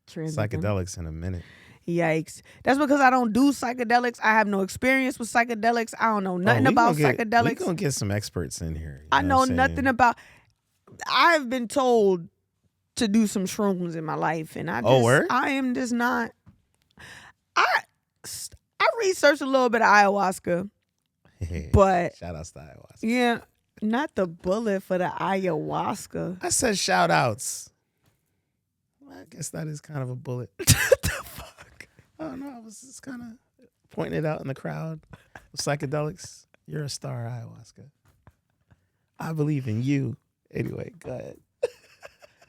S2: psychedelics in a minute.
S1: Yikes. That's because I don't do psychedelics. I have no experience with psychedelics. I don't know nothing about psychedelics.
S2: We're going to get some experts in here.
S1: I know nothing about. I've been told to do some shrooms in my life, and I am just not. I researched a little bit of ayahuasca, but
S2: shout outs to ayahuasca.
S1: Yeah, not the bullet for the ayahuasca.
S2: I said shout outs. I guess that is kind of a bullet.
S1: What the fuck?
S2: I don't know. I was just kind of pointing it out in the crowd. Psychedelics, you're a star, ayahuasca. I believe in you. Anyway, go ahead.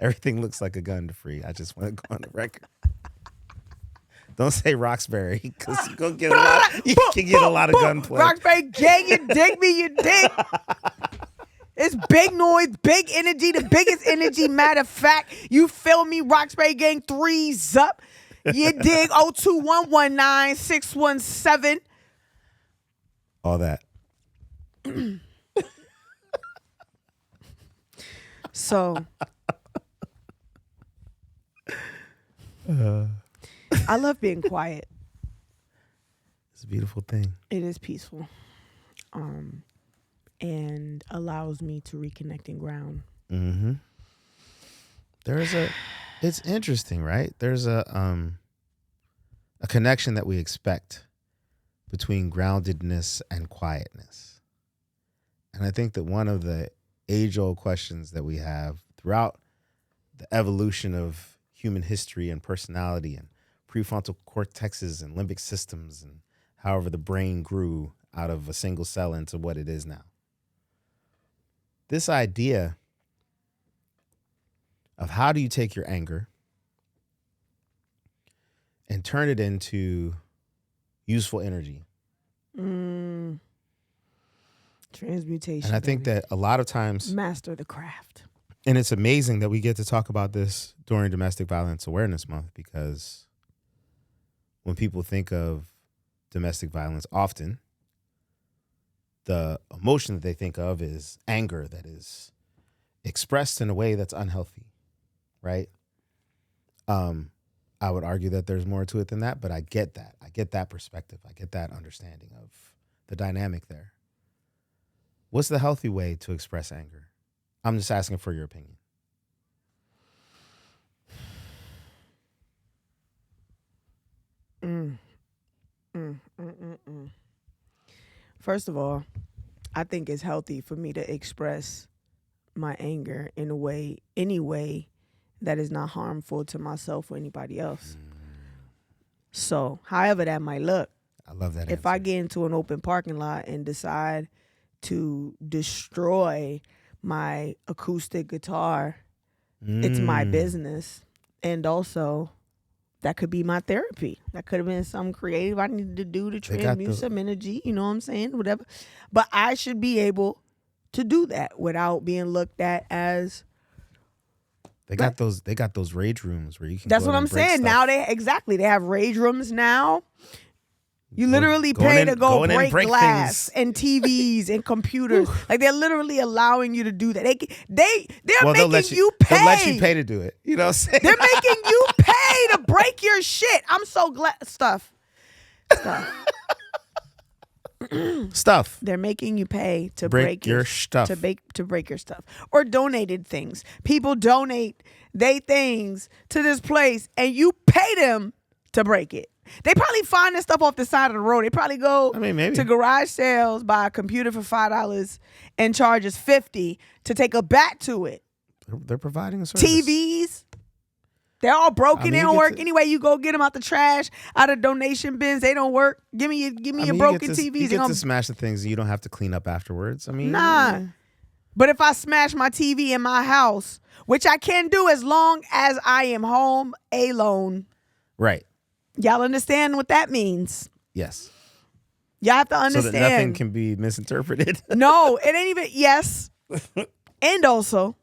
S2: Everything looks like a gun to Phree. I just want to go on the record. Don't say Roxbury, because you can get a lot of gunplay.
S1: Roxbury gang, you dig me, you dig. It's big noise, big energy, the biggest energy. Matter of fact, you feel me? Roxbury gang, 3s up. You dig 02119-617.
S2: All that.
S1: So I love being quiet.
S2: It's a beautiful thing.
S1: It is peaceful. And allows me to reconnect and ground.
S2: Mm-hmm. It's interesting, right? There's a connection that we expect between groundedness and quietness. And I think that one of the age-old questions that we have throughout the evolution of human history and personality and prefrontal cortexes and limbic systems and however the brain grew out of a single cell into what it is now. This idea of how do you take your anger and turn it into useful energy.
S1: Transmutation.
S2: And I think that a lot of times,
S1: master the craft.
S2: And it's amazing that we get to talk about this during Domestic Violence Awareness Month, because when people think of domestic violence, often the emotion that they think of is anger that is expressed in a way that's unhealthy, right? I would argue that there's more to it than that, but I get that. I get that perspective. I get that understanding of the dynamic there. What's the healthy way to express anger? I'm just asking for your opinion.
S1: First of all, I think it's healthy for me to express my anger in any way that is not harmful to myself or anybody else. So, however that might look.
S2: I love that
S1: If
S2: answer.
S1: I get into an open parking lot and decide to destroy my acoustic guitar, it's my business. And also, that could be my therapy. That could have been something creative I needed to do to transmute some energy, you know what I'm saying? Whatever. But I should be able to do that without being looked at as...
S2: They got those rage rooms where you can.
S1: That's
S2: go
S1: what
S2: in
S1: I'm
S2: and break
S1: saying.
S2: stuff.
S1: Now they have rage rooms now. You literally pay to go break glass and TVs and computers. Like, they're literally allowing you to do that. They're making you pay.
S2: They'll let you pay to do it. You know what I'm saying?
S1: They're making you pay to break your shit. I'm so glad. Stuff.
S2: Stuff.
S1: They're making you pay to
S2: break your stuff.
S1: To break your stuff. Or donated things. People donate they things to this place and you pay them to break it. They probably find this stuff off the side of the road. They probably go to garage sales, buy a computer for $5 and charge us $50 to take a bat to it.
S2: They're providing a service.
S1: TVs. They're all broken. They don't work. Anyway, you go get them out the trash, out of donation bins. They don't work. Give me your broken TVs.
S2: You get to smash the things and you don't have to clean up afterwards. I mean,
S1: nah. But if I smash my TV in my house, which I can do as long as I am home alone.
S2: Right.
S1: Y'all understand what that means?
S2: Yes.
S1: Y'all have to understand.
S2: So that nothing can be misinterpreted.
S1: No, it ain't even. Yes. And also.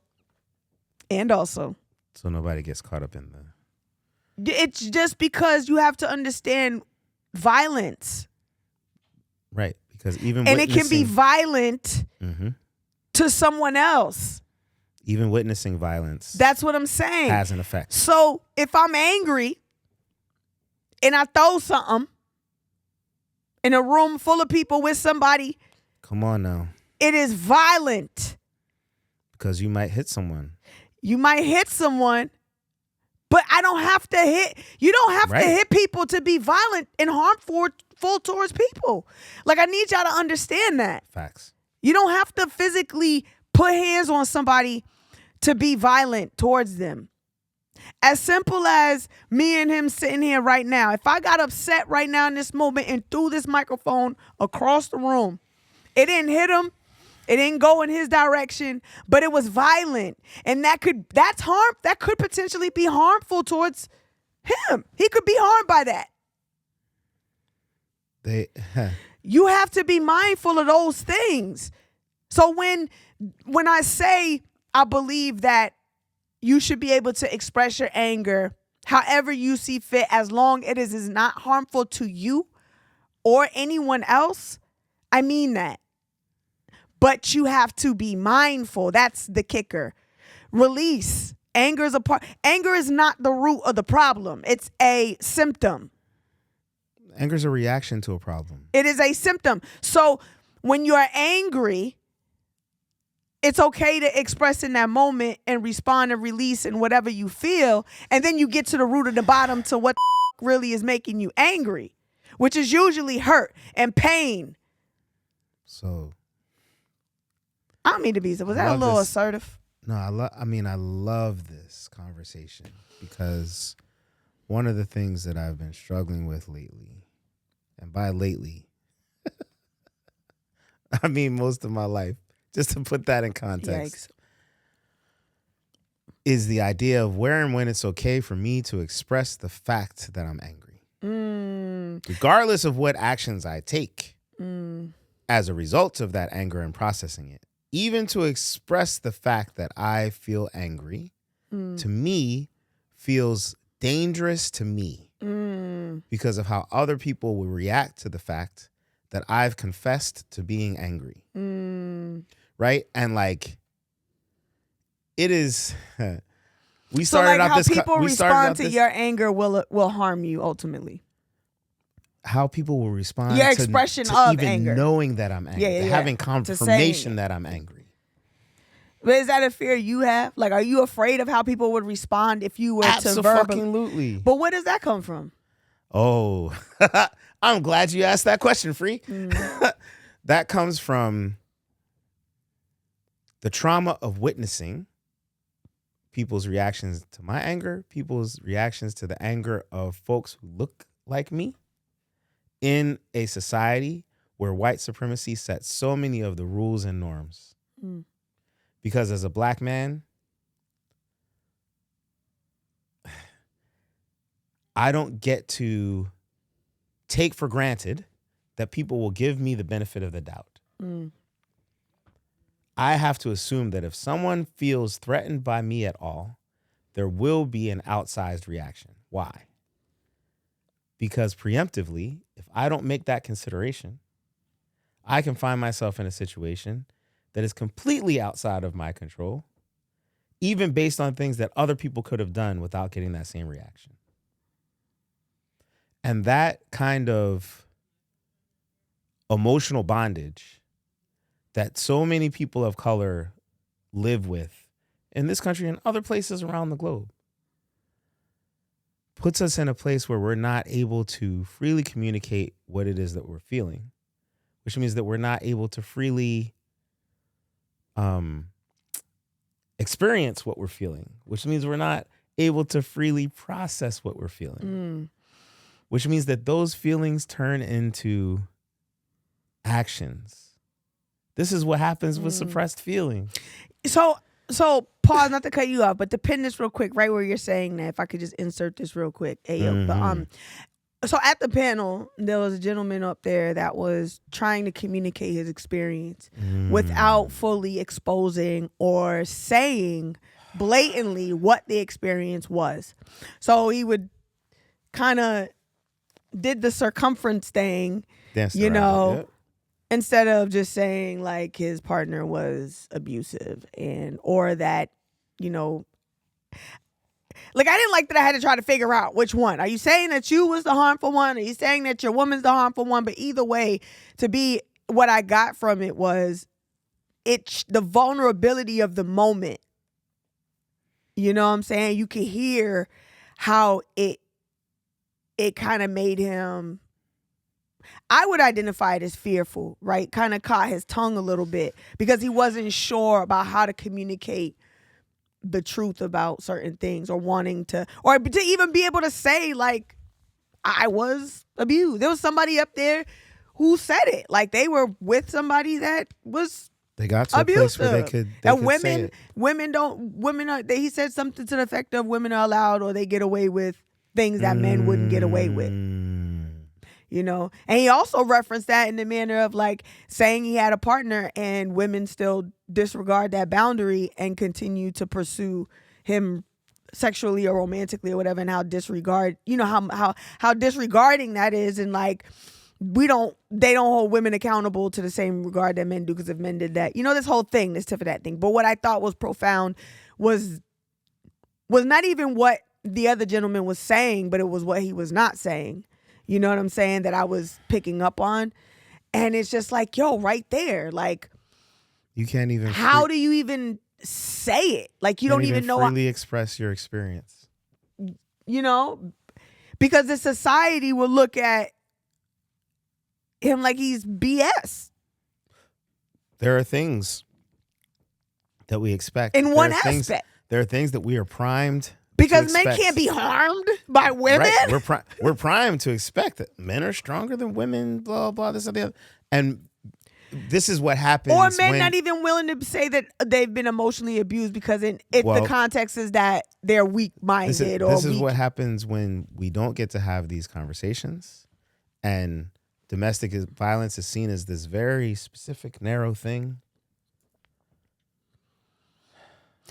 S2: So nobody gets caught up in the...
S1: It's just because you have to understand violence.
S2: Right. Because even
S1: and it can be violent
S2: Mhm.
S1: to someone else.
S2: Even witnessing violence
S1: That's what I'm saying.
S2: has an effect.
S1: So if I'm angry and I throw something in a room full of people with somebody,
S2: Come on now.
S1: it is violent.
S2: Because you might hit someone.
S1: You might hit someone, but I don't have to hit. You don't have to hit people to be violent and harmful towards people. Like, I need y'all to understand that.
S2: Facts.
S1: You don't have to physically put hands on somebody to be violent towards them. As simple as me and him sitting here right now. If I got upset right now in this moment and threw this microphone across the room, it didn't hit him. It didn't go in his direction, but it was violent. And that could potentially be harmful towards him. He could be harmed by that. You have to be mindful of those things. So when I say I believe that you should be able to express your anger however you see fit, as long as it is not harmful to you or anyone else, I mean that. But you have to be mindful. That's the kicker. Release. Anger is not the root of the problem. It's a symptom.
S2: Anger is a reaction to a problem.
S1: It is a symptom. So when you're angry, it's okay to express in that moment and respond and release and whatever you feel. And then you get to the root of the bottom to what really is making you angry, which is usually hurt and pain.
S2: So
S1: I don't mean to be so. Was that a little assertive?
S2: No, I love this conversation because one of the things that I've been struggling with lately, and by lately, I mean most of my life, just to put that in context, is the idea of where and when it's okay for me to express the fact that I'm angry. Regardless of what actions I take as a result of that anger and processing it. Even to express the fact that I feel angry, to me, feels dangerous to me because of how other people will react to the fact that I've confessed to being angry. Right? And like, it is... we started out this...
S1: how people respond to your anger will harm you ultimately.
S2: How people will respond
S1: your expression
S2: to
S1: of
S2: even
S1: anger.
S2: Knowing that I'm angry. Having confirmation that I'm angry.
S1: But is that a fear you have? Like, are you afraid of how people would respond if you were to verbally?
S2: Absolutely.
S1: But where does that come from?
S2: Oh, I'm glad you asked that question, Phree. That comes from the trauma of witnessing people's reactions to my anger, people's reactions to the anger of folks who look like me in a society where white supremacy sets so many of the rules and norms. Because as a black man, I don't get to take for granted that people will give me the benefit of the doubt. I have to assume that if someone feels threatened by me at all, there will be an outsized reaction. Why? Because preemptively, if I don't make that consideration, I can find myself in a situation that is completely outside of my control, even based on things that other people could have done without getting that same reaction. And that kind of emotional bondage that so many people of color live with in this country and other places around the globe puts us in a place where we're not able to freely communicate what it is that we're feeling, which means that we're not able to freely experience what we're feeling, which means we're not able to freely process what we're feeling, which means that those feelings turn into actions. This is what happens with suppressed feelings.
S1: So pause, not to cut you off, but to pin this real quick, right where you're saying that, if I could just insert this real quick. So at the panel, there was a gentleman up there that was trying to communicate his experience without fully exposing or saying blatantly what the experience was. So he would kind of did the circumference thing,
S2: Danced
S1: you
S2: around
S1: know,
S2: it, yep.
S1: instead of just saying like his partner was abusive or that, you know, like I didn't like that I had to try to figure out which one. Are you saying that you was the harmful one? Are you saying that your woman's the harmful one? But either way, what I got from it was the vulnerability of the moment. You know what I'm saying? You could hear how it kind of made him, I would identify it as fearful, right? Kind of caught his tongue a little bit because he wasn't sure about how to communicate the truth about certain things, or wanting to, or to even be able to say like, I was abused. There was somebody up there who said it. Like they were with somebody that was
S2: They got to
S1: abusive.
S2: a place where they could say it.
S1: He said something to the effect of women are allowed or they get away with things that men wouldn't get away with. You know, and he also referenced that in the manner of like saying he had a partner and women still disregard that boundary and continue to pursue him sexually or romantically or whatever, and how disregarding that is. And like, they don't hold women accountable to the same regard that men do, because if men did that, you know, this whole thing, this tip of that thing. But what I thought was profound was not even what the other gentleman was saying, but it was what he was not saying. You know what I'm saying? That I was picking up on. And it's just like, yo, right there. Like,
S2: you can't even.
S1: How do you even say it? Like, you don't even know.
S2: Freely express your experience.
S1: You know? Because the society will look at him like he's BS.
S2: There are things that we expect.
S1: In one aspect.
S2: There are things that we are primed.
S1: Because men can't be harmed by women.
S2: Right. We're primed to expect that men are stronger than women, blah, blah, this and the other. And this is what happens.
S1: Or men not even willing to say that they've been emotionally abused because the context is that they're weak-minded
S2: This is what happens when we don't get to have these conversations. And domestic violence is seen as this very specific, narrow thing.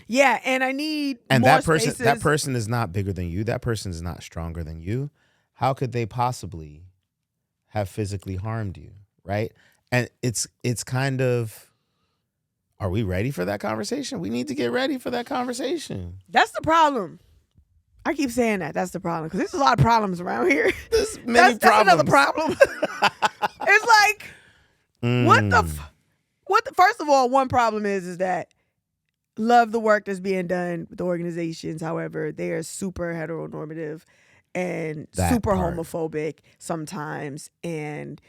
S1: Yeah, and I need
S2: and
S1: more
S2: that person is not bigger than you. That person is not stronger than you. How could they possibly have physically harmed you, right? And it's kind of, are we ready for that conversation? We need to get ready for that conversation.
S1: That's the problem. I keep saying that. That's the problem, because there's a lot of problems around here.
S2: There's many problems.
S1: That's another problem. It's like, first of all, one problem is that love the work that's being done with the organizations. However, they are super heteronormative and super homophobic sometimes, and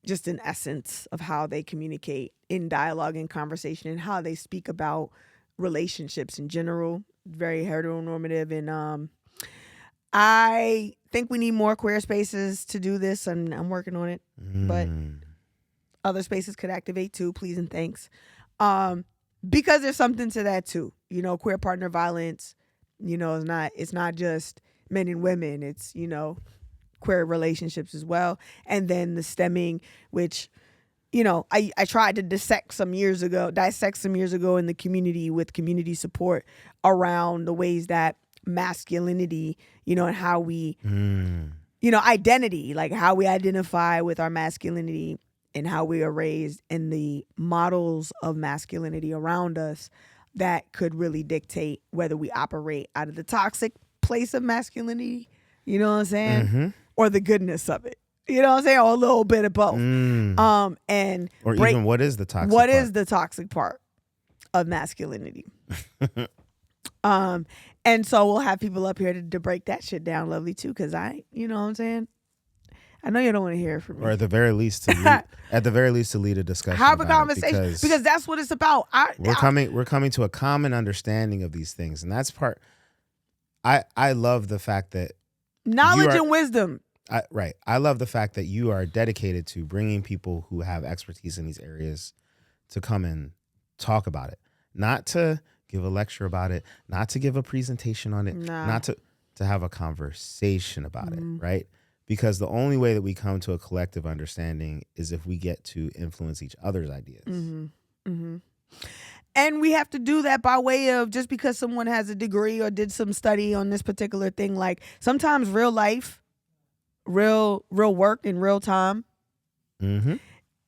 S1: just an essence of how they communicate in dialogue and conversation and how they speak about relationships in general. Very heteronormative. And I think we need more queer spaces to do this, and I'm working on it. But other spaces could activate too, please and thanks. Because there's something to that too. You know, queer partner violence, you know, it's not just men and women. It's, you know, queer relationships as well. And then the stemming, which, you know, I tried to dissect some years ago in the community with community support around the ways that masculinity, you know, and how we, you know, identity, like how we identify with our masculinity and how we are raised, and the models of masculinity around us that could really dictate whether we operate out of the toxic place of masculinity, you know what I'm saying? Or the goodness of it. You know what I'm saying? Or a little bit of both. Even
S2: what is the toxic part?
S1: What is the toxic part of masculinity? And so we'll have people up here to break that shit down, lovely, too, because you know what I'm saying? I know you don't want to hear it from me.
S2: Or at the very least to lead a discussion.
S1: Have a conversation, because that's what it's about.
S2: We're coming to a common understanding of these things, and that's part. I love the fact that
S1: knowledge and wisdom.
S2: I love the fact that you are dedicated to bringing people who have expertise in these areas to come and talk about it, not to give a lecture about it, not to give a presentation on it, not to have a conversation about it, right? Because the only way that we come to a collective understanding is if we get to influence each other's ideas.
S1: And we have to do that by way of just because someone has a degree or did some study on this particular thing. Like sometimes real life, real work in real time
S2: Mm-hmm.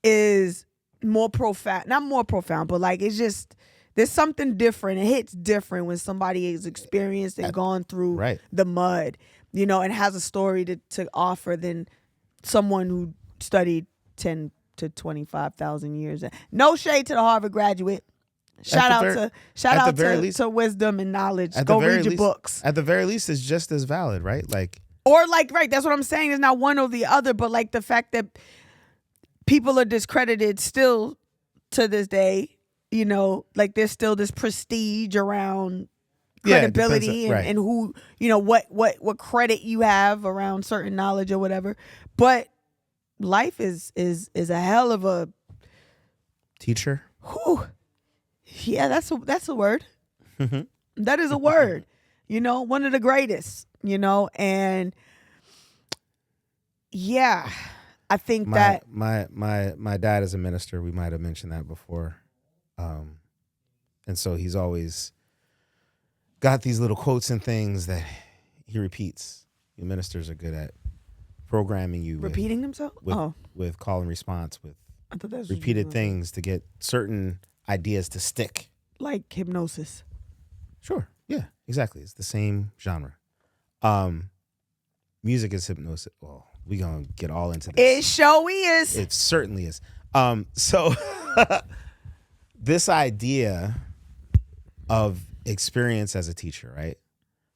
S1: is more profound. Not more profound, but like it's just there's something different. It hits different when somebody has experienced and gone through
S2: Right.
S1: the mud, and has a story to offer than someone who studied 10 to 25,000 years. No shade to the Harvard graduate. Shout out to wisdom and knowledge. Go read your books.
S2: At the very least, it's just as valid, right? Like,
S1: or like, right, that's what I'm saying. It's not one or the other, but like the fact that people are discredited still to this day, like there's still this prestige around credibility and who, what credit you have around certain knowledge or whatever. But life is a hell of a
S2: teacher.
S1: Whew. Yeah, that's a word. That is a word. One of the greatest, and yeah, I think that
S2: my dad is a minister. We might have mentioned that before. And so he's always got these little quotes and things that he repeats. The ministers are good at programming you
S1: repeating himself
S2: with call and response, with
S1: I thought that was
S2: repeated things to get certain ideas to stick.
S1: Like hypnosis.
S2: Sure. Yeah, exactly. It's the same genre. Music is hypnosis. Well, we gonna get all into this.
S1: It sure is.
S2: It certainly is. So this idea of experience as a teacher, right?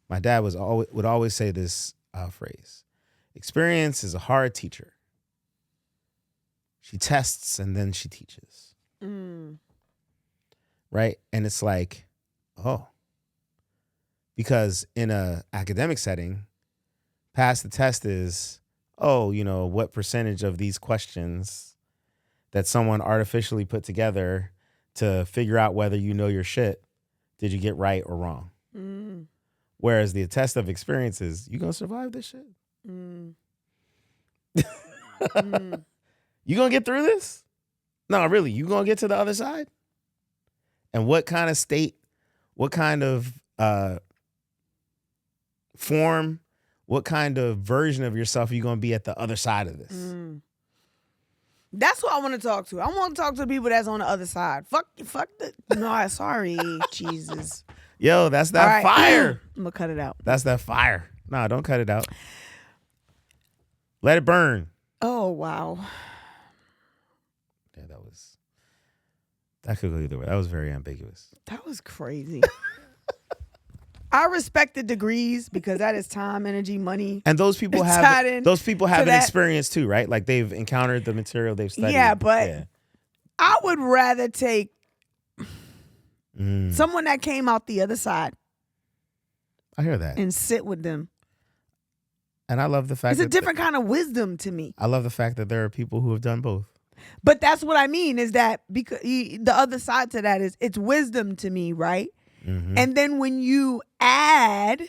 S2: My dad would always say this phrase: experience is a hard teacher. She tests and then she teaches. Right? And it's like, oh, because in a academic setting, pass the test is, what percentage of these questions that someone artificially put together to figure out whether you know your shit, did you get right or wrong? Whereas the test of experience is, you gonna survive this shit? You gonna get through this? No, really, you gonna get to the other side? And what kind of state, what kind of form, what kind of version of yourself are you going to be at the other side of this?
S1: That's what I want to talk to. I want to talk to people that's on the other side. Fuck the. No, sorry, Jesus.
S2: Yo, that's that fire.
S1: I'm going to cut it out.
S2: That's that fire. Nah, don't cut it out. Let it burn.
S1: Oh, wow.
S2: Yeah, that could go either way. That was very ambiguous.
S1: That was crazy. I respect the degrees because that is time, energy, money.
S2: And those people have an experience too, right? Like they've encountered the material, they've studied.
S1: Yeah, but I would rather take someone that came out the other side.
S2: I hear that.
S1: And sit with them.
S2: And I love the fact
S1: it's a different kind of wisdom to me.
S2: I love the fact that there are people who have done both.
S1: But that's what I mean is that because the other side to that is it's wisdom to me, right? And then when you add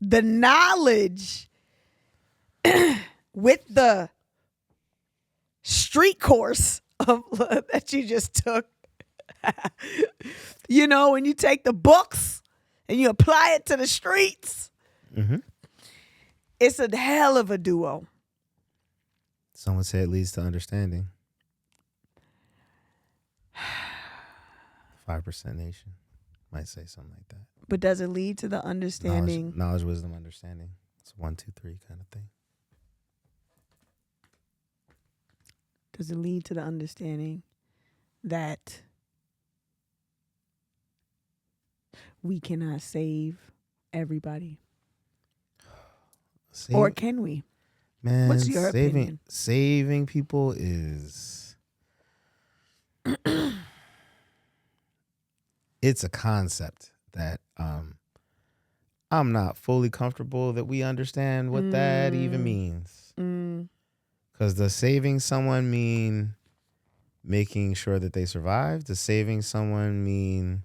S1: the knowledge with the street course of that you just took, when you take the books and you apply it to the streets, it's a hell of a duo.
S2: Someone said it leads to understanding. 5% nation might say something like that.
S1: But does it lead to the understanding?
S2: Knowledge, wisdom, understanding. It's 1, 2, 3 kind of thing.
S1: Does it lead to the understanding that we cannot save everybody? Or can we?
S2: Man,
S1: what's your opinion?
S2: Saving people is it's a concept that I'm not fully comfortable that we understand what that even means. Because does saving someone mean making sure that they survive? Does saving someone mean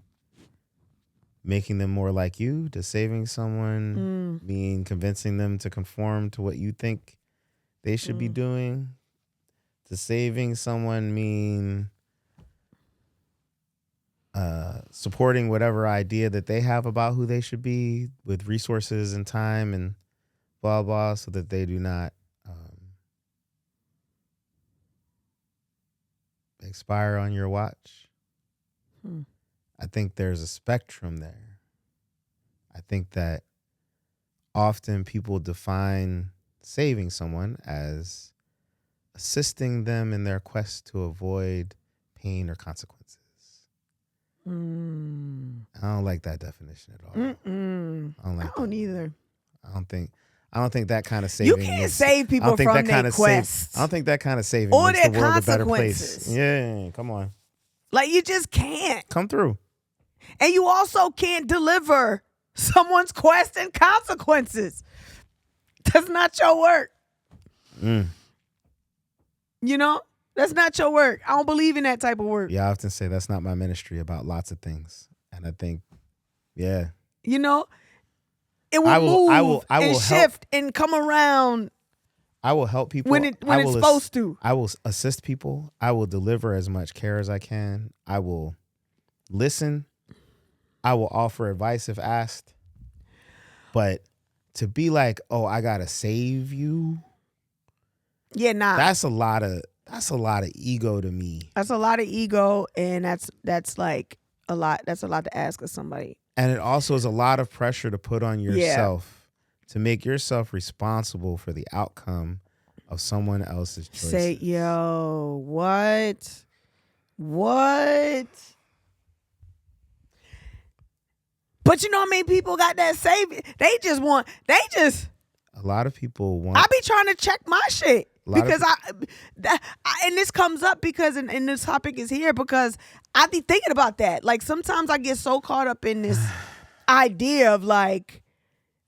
S2: making them more like you? Does saving someone mean convincing them to conform to what you think they should be doing? Does saving someone mean supporting whatever idea that they have about who they should be with resources and time and blah, blah, so that they do not expire on your watch. I think there's a spectrum there. I think that often people define saving someone as assisting them in their quest to avoid pain or consequences. I don't like that definition at all.
S1: I don't either.
S2: I don't think that kind of saving.
S1: You can't save people from their quest.
S2: I don't think that kind of saving
S1: or
S2: makes
S1: their
S2: the world a better place.
S1: consequences.
S2: Yeah, come on,
S1: Like, you just can't.
S2: come through.
S1: And you also can't deliver someone's quest and consequences. That's not your work. You know? That's not your work. I don't believe in that type of work.
S2: Yeah, I often say that's not my ministry about lots of things, and I think, yeah,
S1: You know? It will move
S2: I will
S1: and shift and come around
S2: I will help people
S1: when it's supposed to.
S2: I will assist people. I will deliver as much care as I can. I will listen. I will offer advice if asked. But to be like, oh, I gotta save you.
S1: Yeah, nah.
S2: That's a lot of ego to me.
S1: That's a lot of ego, and that's like a lot. That's a lot to ask of somebody.
S2: And it also is a lot of pressure to put on yourself to make yourself responsible for the outcome of someone else's choices.
S1: Say, yo, what? What? But you know how many people got that saving?
S2: A lot of people want.
S1: I be trying to check my shit. Because and this comes up because, and this topic is here because I be thinking about that. Like, sometimes I get so caught up in this idea of like,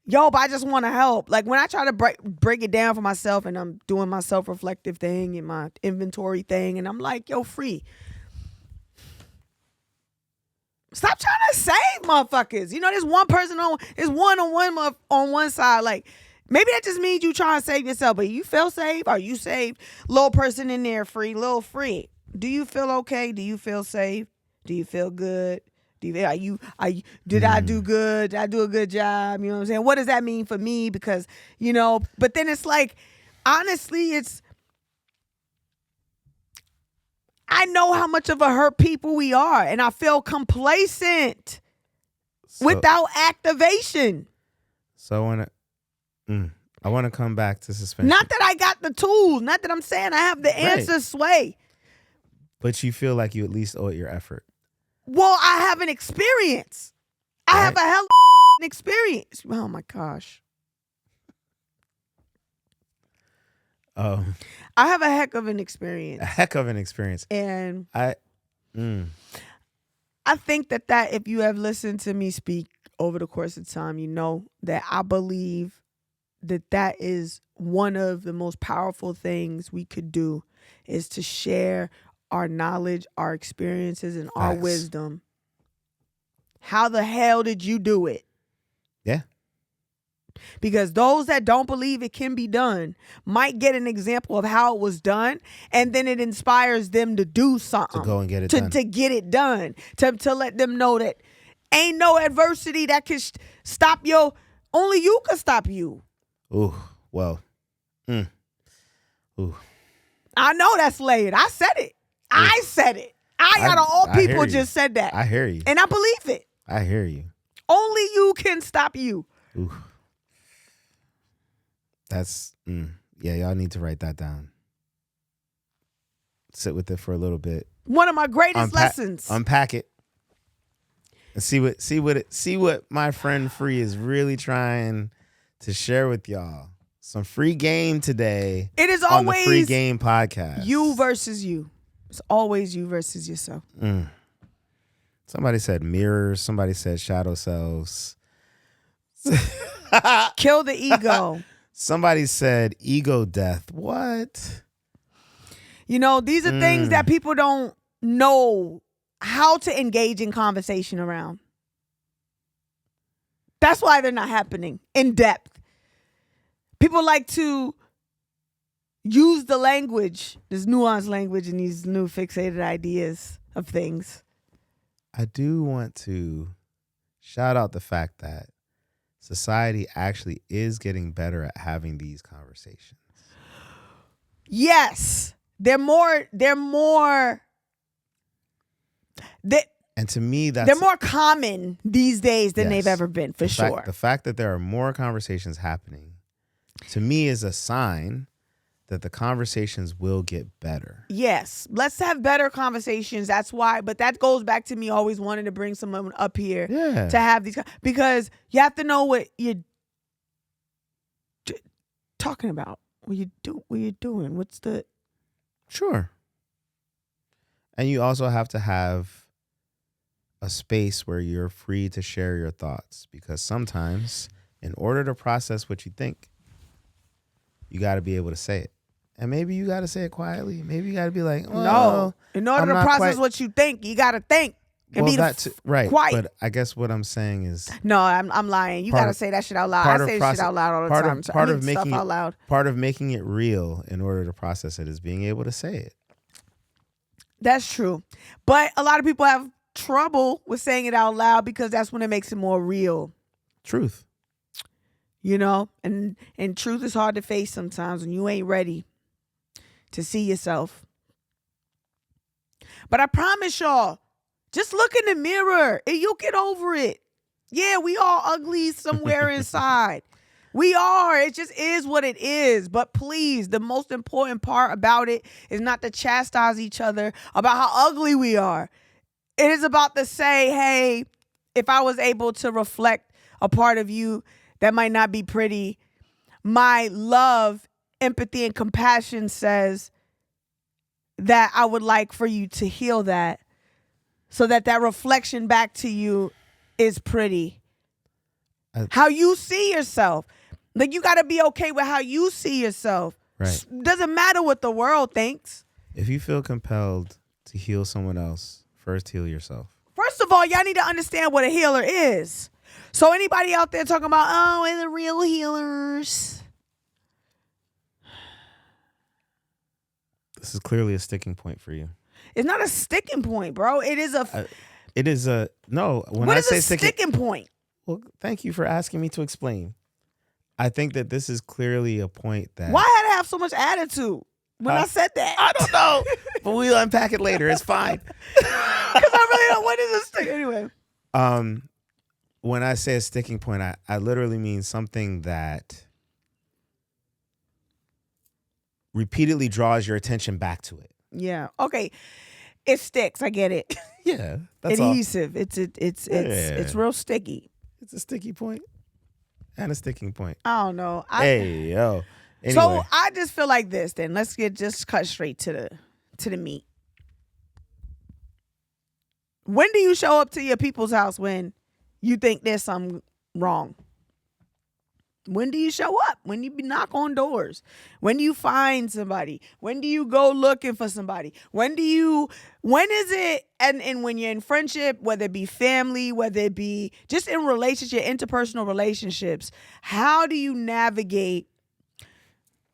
S1: yo, but I just want to help. Like, when I try to break it down for myself and I'm doing my self-reflective thing and my inventory thing, and I'm like, yo, Phree, stop trying to save motherfuckers. You know, there's one person on one side, like, maybe that just means you trying to save yourself, but you feel safe? Are you saved? Little person in there, little Phree. Do you feel okay? Do you feel safe? Do you feel good? Did I do good? Did I do a good job? You know what I'm saying? What does that mean for me? Because, you know, but then it's like, honestly, I know how much of a hurt people we are, and I feel complacent without activation.
S2: So I want to come back to suspension.
S1: Not that I got the tools. Not that I'm saying I have the answer, Sway.
S2: But you feel like you at least owe it your effort.
S1: Well, I have an experience. I have a hell of an experience. Oh, my gosh. I have a heck of an experience.
S2: A heck of an experience.
S1: And
S2: I
S1: think that if you have listened to me speak over the course of time, you know that I believe that is one of the most powerful things we could do, is to share our knowledge, our experiences, and our wisdom. How the hell did you do it?
S2: Yeah.
S1: Because those that don't believe it can be done might get an example of how it was done, and then it inspires them to do something.
S2: To go and get it done.
S1: To get it done. To let them know that ain't no adversity that can stop you. Only you can stop you.
S2: Ooh, well. Ooh.
S1: I know that's laid. I said it. I said it. All people just said that.
S2: I hear you.
S1: And I believe it.
S2: I hear you.
S1: Only you can stop you.
S2: Ooh. That's, yeah, y'all need to write that down. Sit with it for a little bit.
S1: One of my greatest lessons.
S2: Unpack it. And see what my friend Phree is really trying to share with y'all. Some free game today.
S1: It is
S2: on
S1: always
S2: the Free Game podcast.
S1: You versus you. It's always you versus yourself.
S2: Somebody said mirrors. Somebody said shadow selves.
S1: Kill the ego.
S2: Somebody said ego death. What?
S1: You know, these are things that people don't know how to engage in conversation around. That's why they're not happening in depth. People like to use the language, this nuanced language and these new fixated ideas of things.
S2: I do want to shout out the fact that society actually is getting better at having these conversations.
S1: Yes. They're more
S2: And to me,
S1: they're
S2: that's
S1: more common these days than
S2: Yes.
S1: they've ever been, for sure.
S2: the fact that there are more conversations happening, to me, is a sign that the conversations will get better.
S1: Yes, let's have better conversations. That's why. But that goes back to me always wanting to bring someone up here
S2: Yeah.
S1: to have these, because you have to know what you're talking about. What you're doing. What's the
S2: Sure. And you also have to have a space where you're free to share your thoughts, because sometimes in order to process what you think, you got to be able to say it. And maybe you got to say it quietly. Maybe you got to be like,
S1: no?
S2: well,
S1: In order
S2: I'm
S1: to
S2: not
S1: process
S2: quite-
S1: what you think, you got to think and
S2: well,
S1: be
S2: that's right.
S1: quiet.
S2: But I guess what I'm saying is
S1: No, I'm lying. You
S2: Part
S1: got to
S2: of-
S1: say that shit out loud.
S2: part
S1: I
S2: of
S1: say
S2: process-
S1: shit out loud all the
S2: part of-
S1: time. So
S2: part
S1: I
S2: of
S1: mean
S2: making
S1: stuff
S2: it-
S1: out loud.
S2: part of making it real in order to process it is being able to say it.
S1: That's true. But a lot of people have trouble with saying it out loud because that's when it makes it more real.
S2: Truth.
S1: You know? And truth is hard to face sometimes when you ain't ready to see yourself. But I promise y'all, just look in the mirror and you'll get over it. Yeah, we all ugly somewhere inside. We are. It just is what it is. But please, the most important part about it is not to chastise each other about how ugly we are. It is about to say, hey, if I was able to reflect a part of you that might not be pretty, my love, empathy, and compassion says that I would like for you to heal that, so that reflection back to you is pretty. How you see yourself. Like, you got to be okay with how you see yourself.
S2: Right.
S1: Doesn't matter what the world thinks.
S2: If you feel compelled to heal someone else, first heal yourself.
S1: First of all, y'all need to understand what a healer is. So anybody out there talking about, oh, we're the real healers.
S2: This is clearly a sticking point for you.
S1: It's not a sticking point, bro. It is
S2: It is a no. When
S1: what
S2: I
S1: is
S2: say
S1: a sticking point?
S2: well, thank you for asking me to explain. I think that this is clearly a point that
S1: Why I had to have so much attitude when I said that?
S2: I don't know, but we'll unpack it later. It's fine.
S1: Because I really don't. What is a stick? Anyway.
S2: When I say a sticking point, I literally mean something that repeatedly draws your attention back to it.
S1: Yeah. Okay. It sticks. I get it.
S2: Yeah, that's all.
S1: Adhesive. It's real sticky.
S2: It's a sticky point and a sticking point.
S1: I don't know.
S2: Hey yo. Anyway,
S1: So I just feel like this. Then let's just cut straight to the meat. When do you show up to your people's house when you think there's something wrong? When do you show up? When you knock on doors? When do you find somebody? When do you go looking for somebody? When is it, and when you're in friendship, whether it be family, whether it be just in relationship, interpersonal relationships, how do you navigate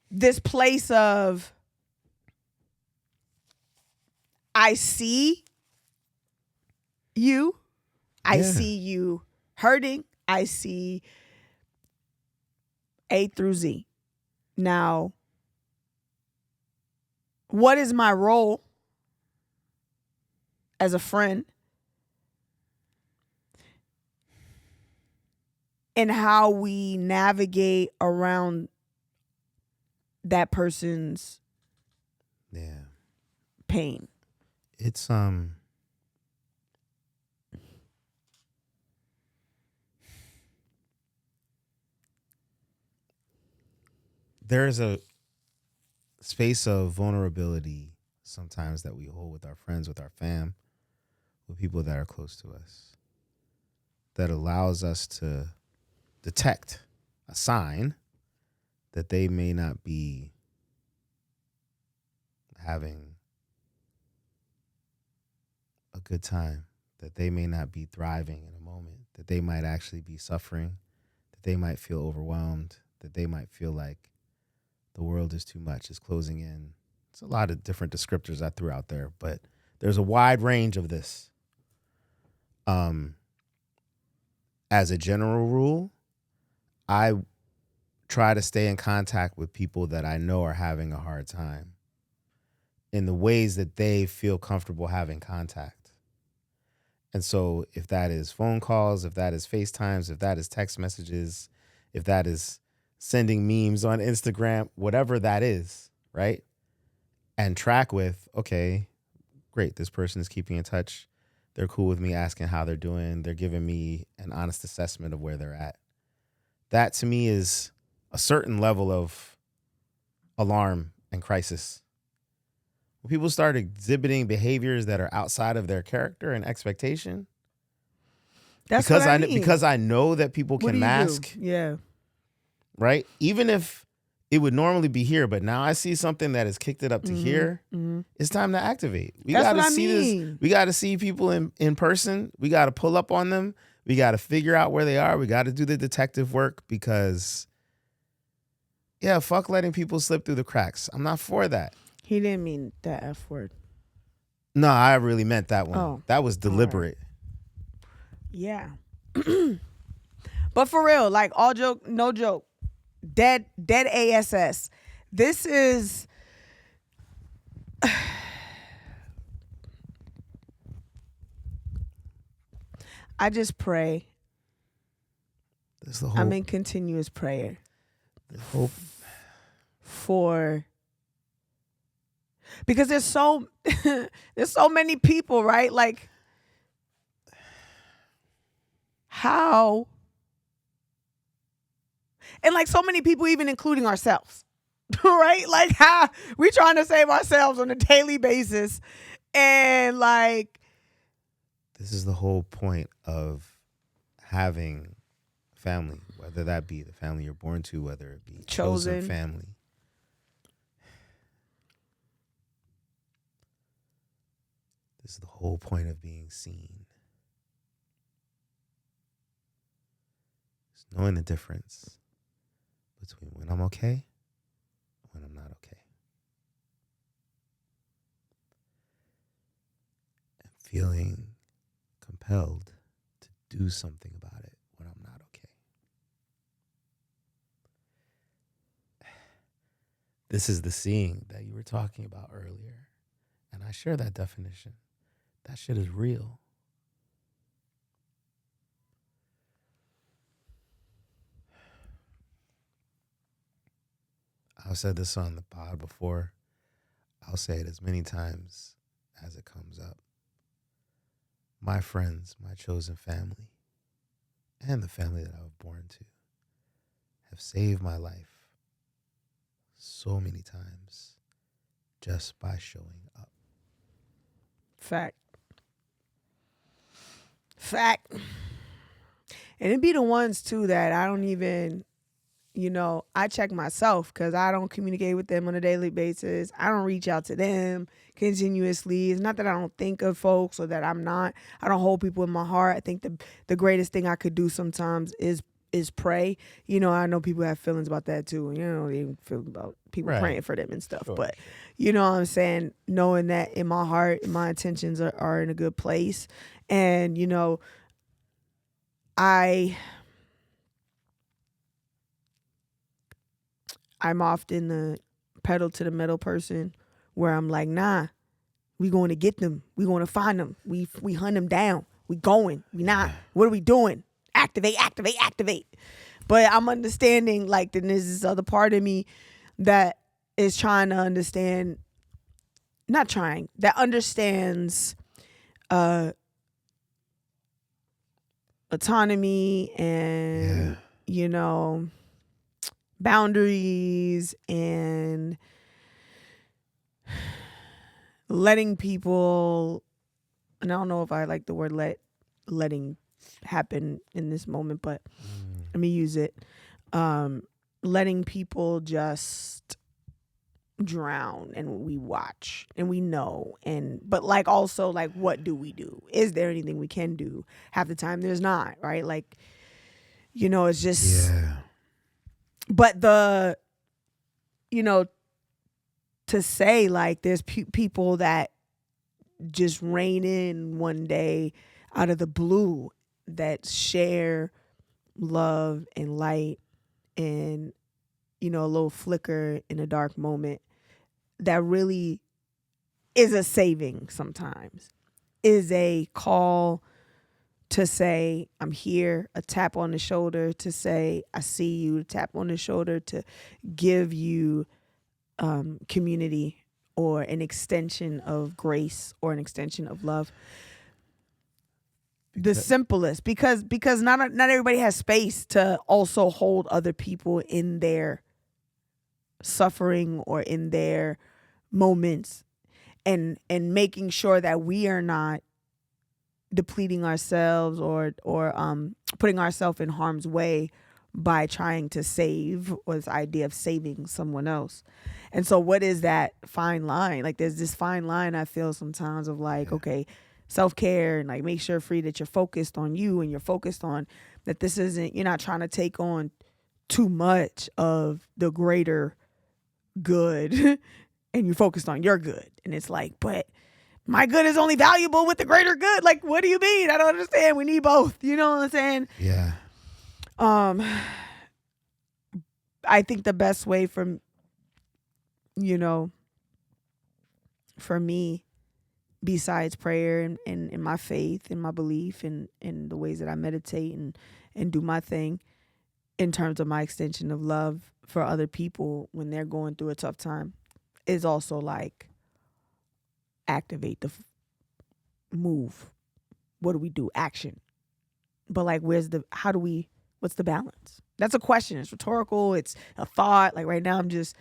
S1: this place of, I see you, I see you hurting, I see A through Z. Now, what is my role as a friend in how we navigate around that person's pain?
S2: It's there's a space of vulnerability sometimes that we hold with our friends, with our fam, with people that are close to us, that allows us to detect a sign that they may not be having a good time, that they may not be thriving in a moment, that they might actually be suffering, that they might feel overwhelmed, that they might feel like the world is too much, it's closing in. It's a lot of different descriptors I threw out there, but there's a wide range of this. As a general rule, I try to stay in contact with people that I know are having a hard time in the ways that they feel comfortable having contact. And so if that is phone calls, if that is FaceTimes, if that is text messages, if that is sending memes on Instagram, whatever that is, right? And track with, okay, great, this person is keeping in touch. They're cool with me asking how they're doing. They're giving me an honest assessment of where they're at. That to me is a certain level of alarm and crisis. When people start exhibiting behaviors that are outside of their character and expectation,
S1: That's
S2: because
S1: what I mean.
S2: because I know that people
S1: What
S2: can
S1: do you
S2: mask,
S1: do? Yeah.
S2: right? Even if it would normally be here, but now I see something that has kicked it up to here. It's time to activate. We
S1: That's
S2: got to
S1: what I
S2: see
S1: mean.
S2: this. We got to see people in person. We got to pull up on them. We got to figure out where they are. We got to do the detective work because, yeah, fuck letting people slip through the cracks. I'm not for that.
S1: He didn't mean that F word.
S2: No, I really meant that one.
S1: Oh,
S2: that was deliberate.
S1: Yeah. But for real, like all joke, no joke. Dead ASS. This is I just pray.
S2: That's the whole.
S1: I'm in continuous prayer
S2: The whole.
S1: for because there's so many people, right? Like how and like so many people even including ourselves. Right? Like how we trying to save ourselves on a daily basis and like
S2: This is the whole point of having family, whether that be the family you're born to, whether it be chosen family. This is the whole point of being seen. It's knowing the difference between when I'm okay and when I'm not okay. And feeling compelled to do something about it when I'm not okay. This is the seeing that you were talking about earlier. And I share that definition. That shit is real. I've said this on the pod before. I'll say it as many times as it comes up. My friends, my chosen family, and the family that I was born to have saved my life so many times just by showing up.
S1: fact. And it be the ones too that I don't even, I check myself because I don't communicate with them on a daily basis. I don't reach out to them continuously. It's not that I don't think of folks or that I don't hold people in my heart. I think the greatest thing I could do sometimes is pray. I know people have feelings about that too. They feel about people praying for them and stuff. Sure. But you know what I'm saying? Knowing that in my heart, my intentions are in a good place. And, I'm often the pedal to the metal person where I'm like, nah, we going to get them. We going to find them. We hunt them down. We going. We not. What are we doing? Activate. But I'm understanding like then there's this other part of me that is trying to understand, that understands autonomy and, boundaries and letting people, and I don't know if I like the word letting happen in this moment, but let me use it. Letting people just drown and we watch and we know, but like also like what do we do? Is there anything we can do? Half the time there's not, right? Like, it's just but to say like there's people that just rein in one day. out of the blue that share love and light and, you know, a little flicker in a dark moment that really is a saving sometimes, is a call to say, I'm here, a tap on the shoulder to say, I see you, a tap on the shoulder to give you community or an extension of grace or an extension of love. The simplest, because not everybody has space to also hold other people in their suffering or in their moments, and making sure that we are not depleting ourselves or putting ourselves in harm's way by trying to save, or this idea of saving someone else. And so what is that fine line? Like there's this fine line I feel sometimes of like, okay, self-care, and like make sure, Phree, that you're focused on you and you're focused on that this isn't, you're not trying to take on too much of the greater good and you're focused on your good. And it's like, but my good is only valuable with the greater good. Like, what do you mean? I don't understand. We need both. You know what I'm saying?
S2: Yeah.
S1: I think the best way for me, besides prayer and my faith and my belief and the ways that I meditate and do my thing in terms of my extension of love for other people when they're going through a tough time, is also like activate the move. What do we do? Action. But like, what's the balance? That's a question. It's rhetorical. It's a thought. Like right now I'm just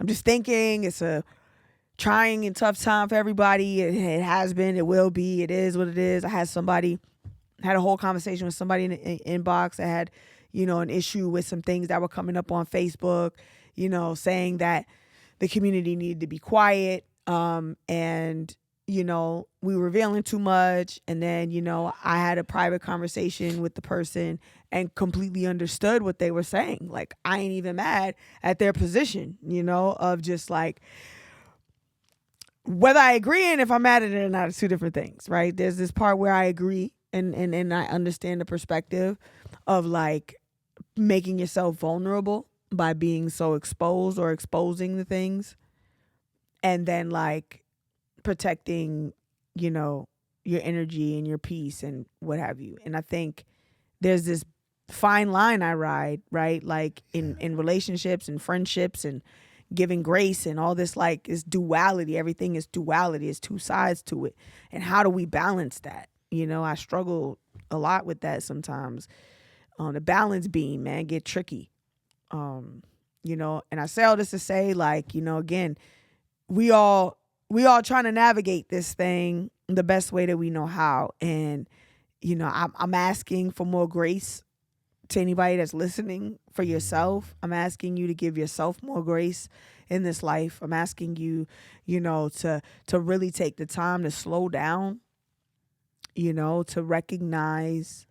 S1: thinking. It's a trying and tough time for everybody. It has been, it will be, it is what it is. I had a whole conversation with somebody in the inbox that had, an issue with some things that were coming up on Facebook, saying that the community needed to be quiet. And, we were revealing too much. And then, I had a private conversation with the person and completely understood what they were saying. Like, I ain't even mad at their position, of just like, whether I agree and if I'm mad at it or not, it's two different things, right? There's this part where I agree and I understand the perspective of like making yourself vulnerable by being so exposed or exposing the things, and then like protecting, your energy and your peace and what have you. And I think there's this fine line I ride, right? Like in relationships and friendships and giving grace and all this, like, is duality. Everything is duality. It's two sides to it. And how do we balance that? I struggle a lot with that sometimes. The balance beam, man, get tricky. And I say all this to say, like, again, we all trying to navigate this thing the best way that we know how. And, I'm asking for more grace to anybody that's listening, for yourself. I'm asking you to give yourself more grace in this life. I'm asking you, to really take the time to slow down, to recognize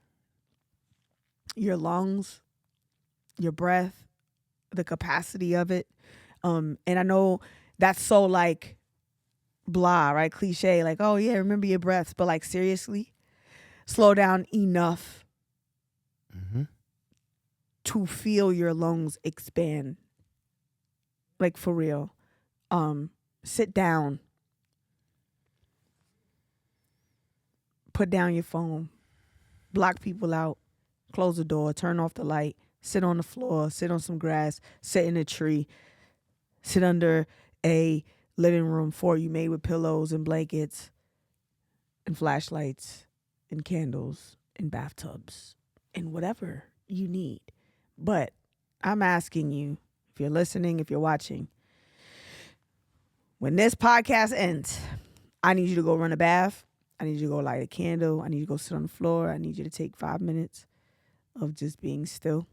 S1: your lungs, your breath, the capacity of it. And I know that's so like blah, right? Cliche, like, oh yeah, remember your breaths. But like, seriously, slow down enough to feel your lungs expand. Like, for real. Sit down. Put down your phone. Block people out. Close the door. Turn off the light. Sit on the floor. Sit on some grass. Sit in a tree. Sit under a living room for you made with pillows and blankets and flashlights and candles and bathtubs and whatever you need. But I'm asking you, if you're listening, if you're watching, when this podcast ends, I need you to go run a bath. I need you to go light a candle. I need you to go sit on the floor. I need you to take 5 minutes of just being still,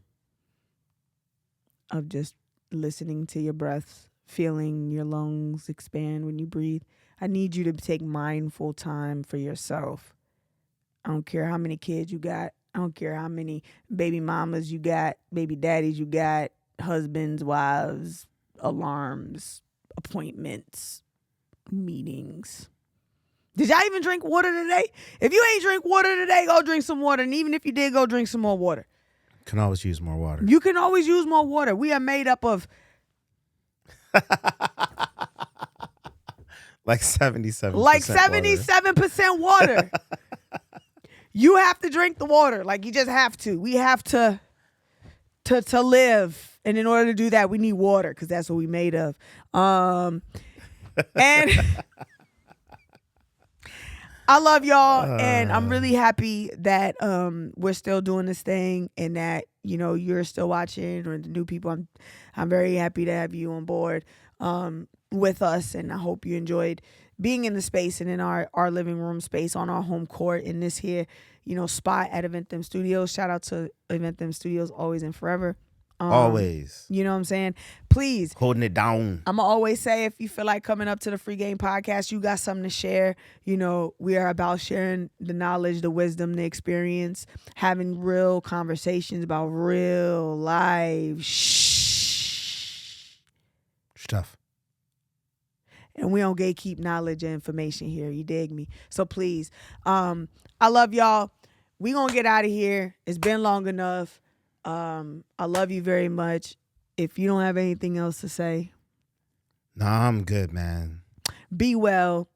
S1: of just listening to your breaths, feeling your lungs expand when you breathe. I need you to take mindful time for yourself. I don't care how many kids you got. I don't care how many baby mamas you got, baby daddies you got, husbands, wives, alarms, appointments, meetings. Did y'all even drink water today? If you ain't drink water today, go drink some water. And even if you did, go drink some more water.
S2: Can always use more water.
S1: You can always use more water. We are made up of
S2: like 77%.
S1: like 77% water. You have to drink the water. Like you just have to. We have to live. And in order to do that, we need water because that's what we made of. And I love y'all, and I'm really happy that we're still doing this thing, and that you're still watching, or the new people. I'm very happy to have you on board with us, and I hope you enjoyed being in the space and in our living room space on our home court in this here spot at Event Them Studios. Shout out to Event Them Studios, always and forever.
S2: Always.
S1: You know what I'm saying? Please.
S2: Holding it down.
S1: I'm going to always say, if you feel like coming up to the Free Game Podcast, you got something to share. We are about sharing the knowledge, the wisdom, the experience, having real conversations about real life
S2: stuff.
S1: And we don't gatekeep knowledge and information here. You dig me? So please, I love y'all. We going to get out of here. It's been long enough. I love you very much. If you don't have anything else to say,
S2: nah, I'm good, man.
S1: Be well.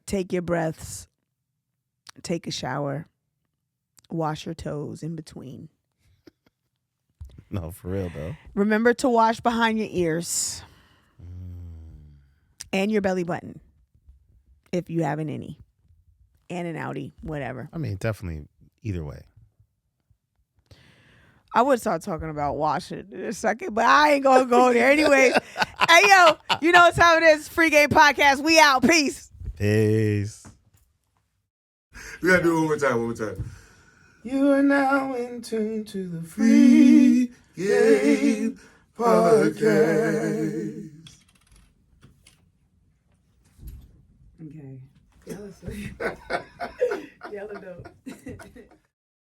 S1: Take your breaths. Take a shower. Wash your toes in between.
S2: No, for real though.
S1: Remember to wash behind your ears and your belly button, if you haven't any, and an outie, whatever.
S2: I mean, definitely either way.
S1: I would start talking about washing in a second, but I ain't gonna go there. Anyways, hey, yo, you know what time it is. Free Game Podcast. We out. Peace.
S2: Peace.
S4: We gotta do it one more time.
S2: You are now in tune to the Free Game Podcast.
S1: Okay. Yellow dope.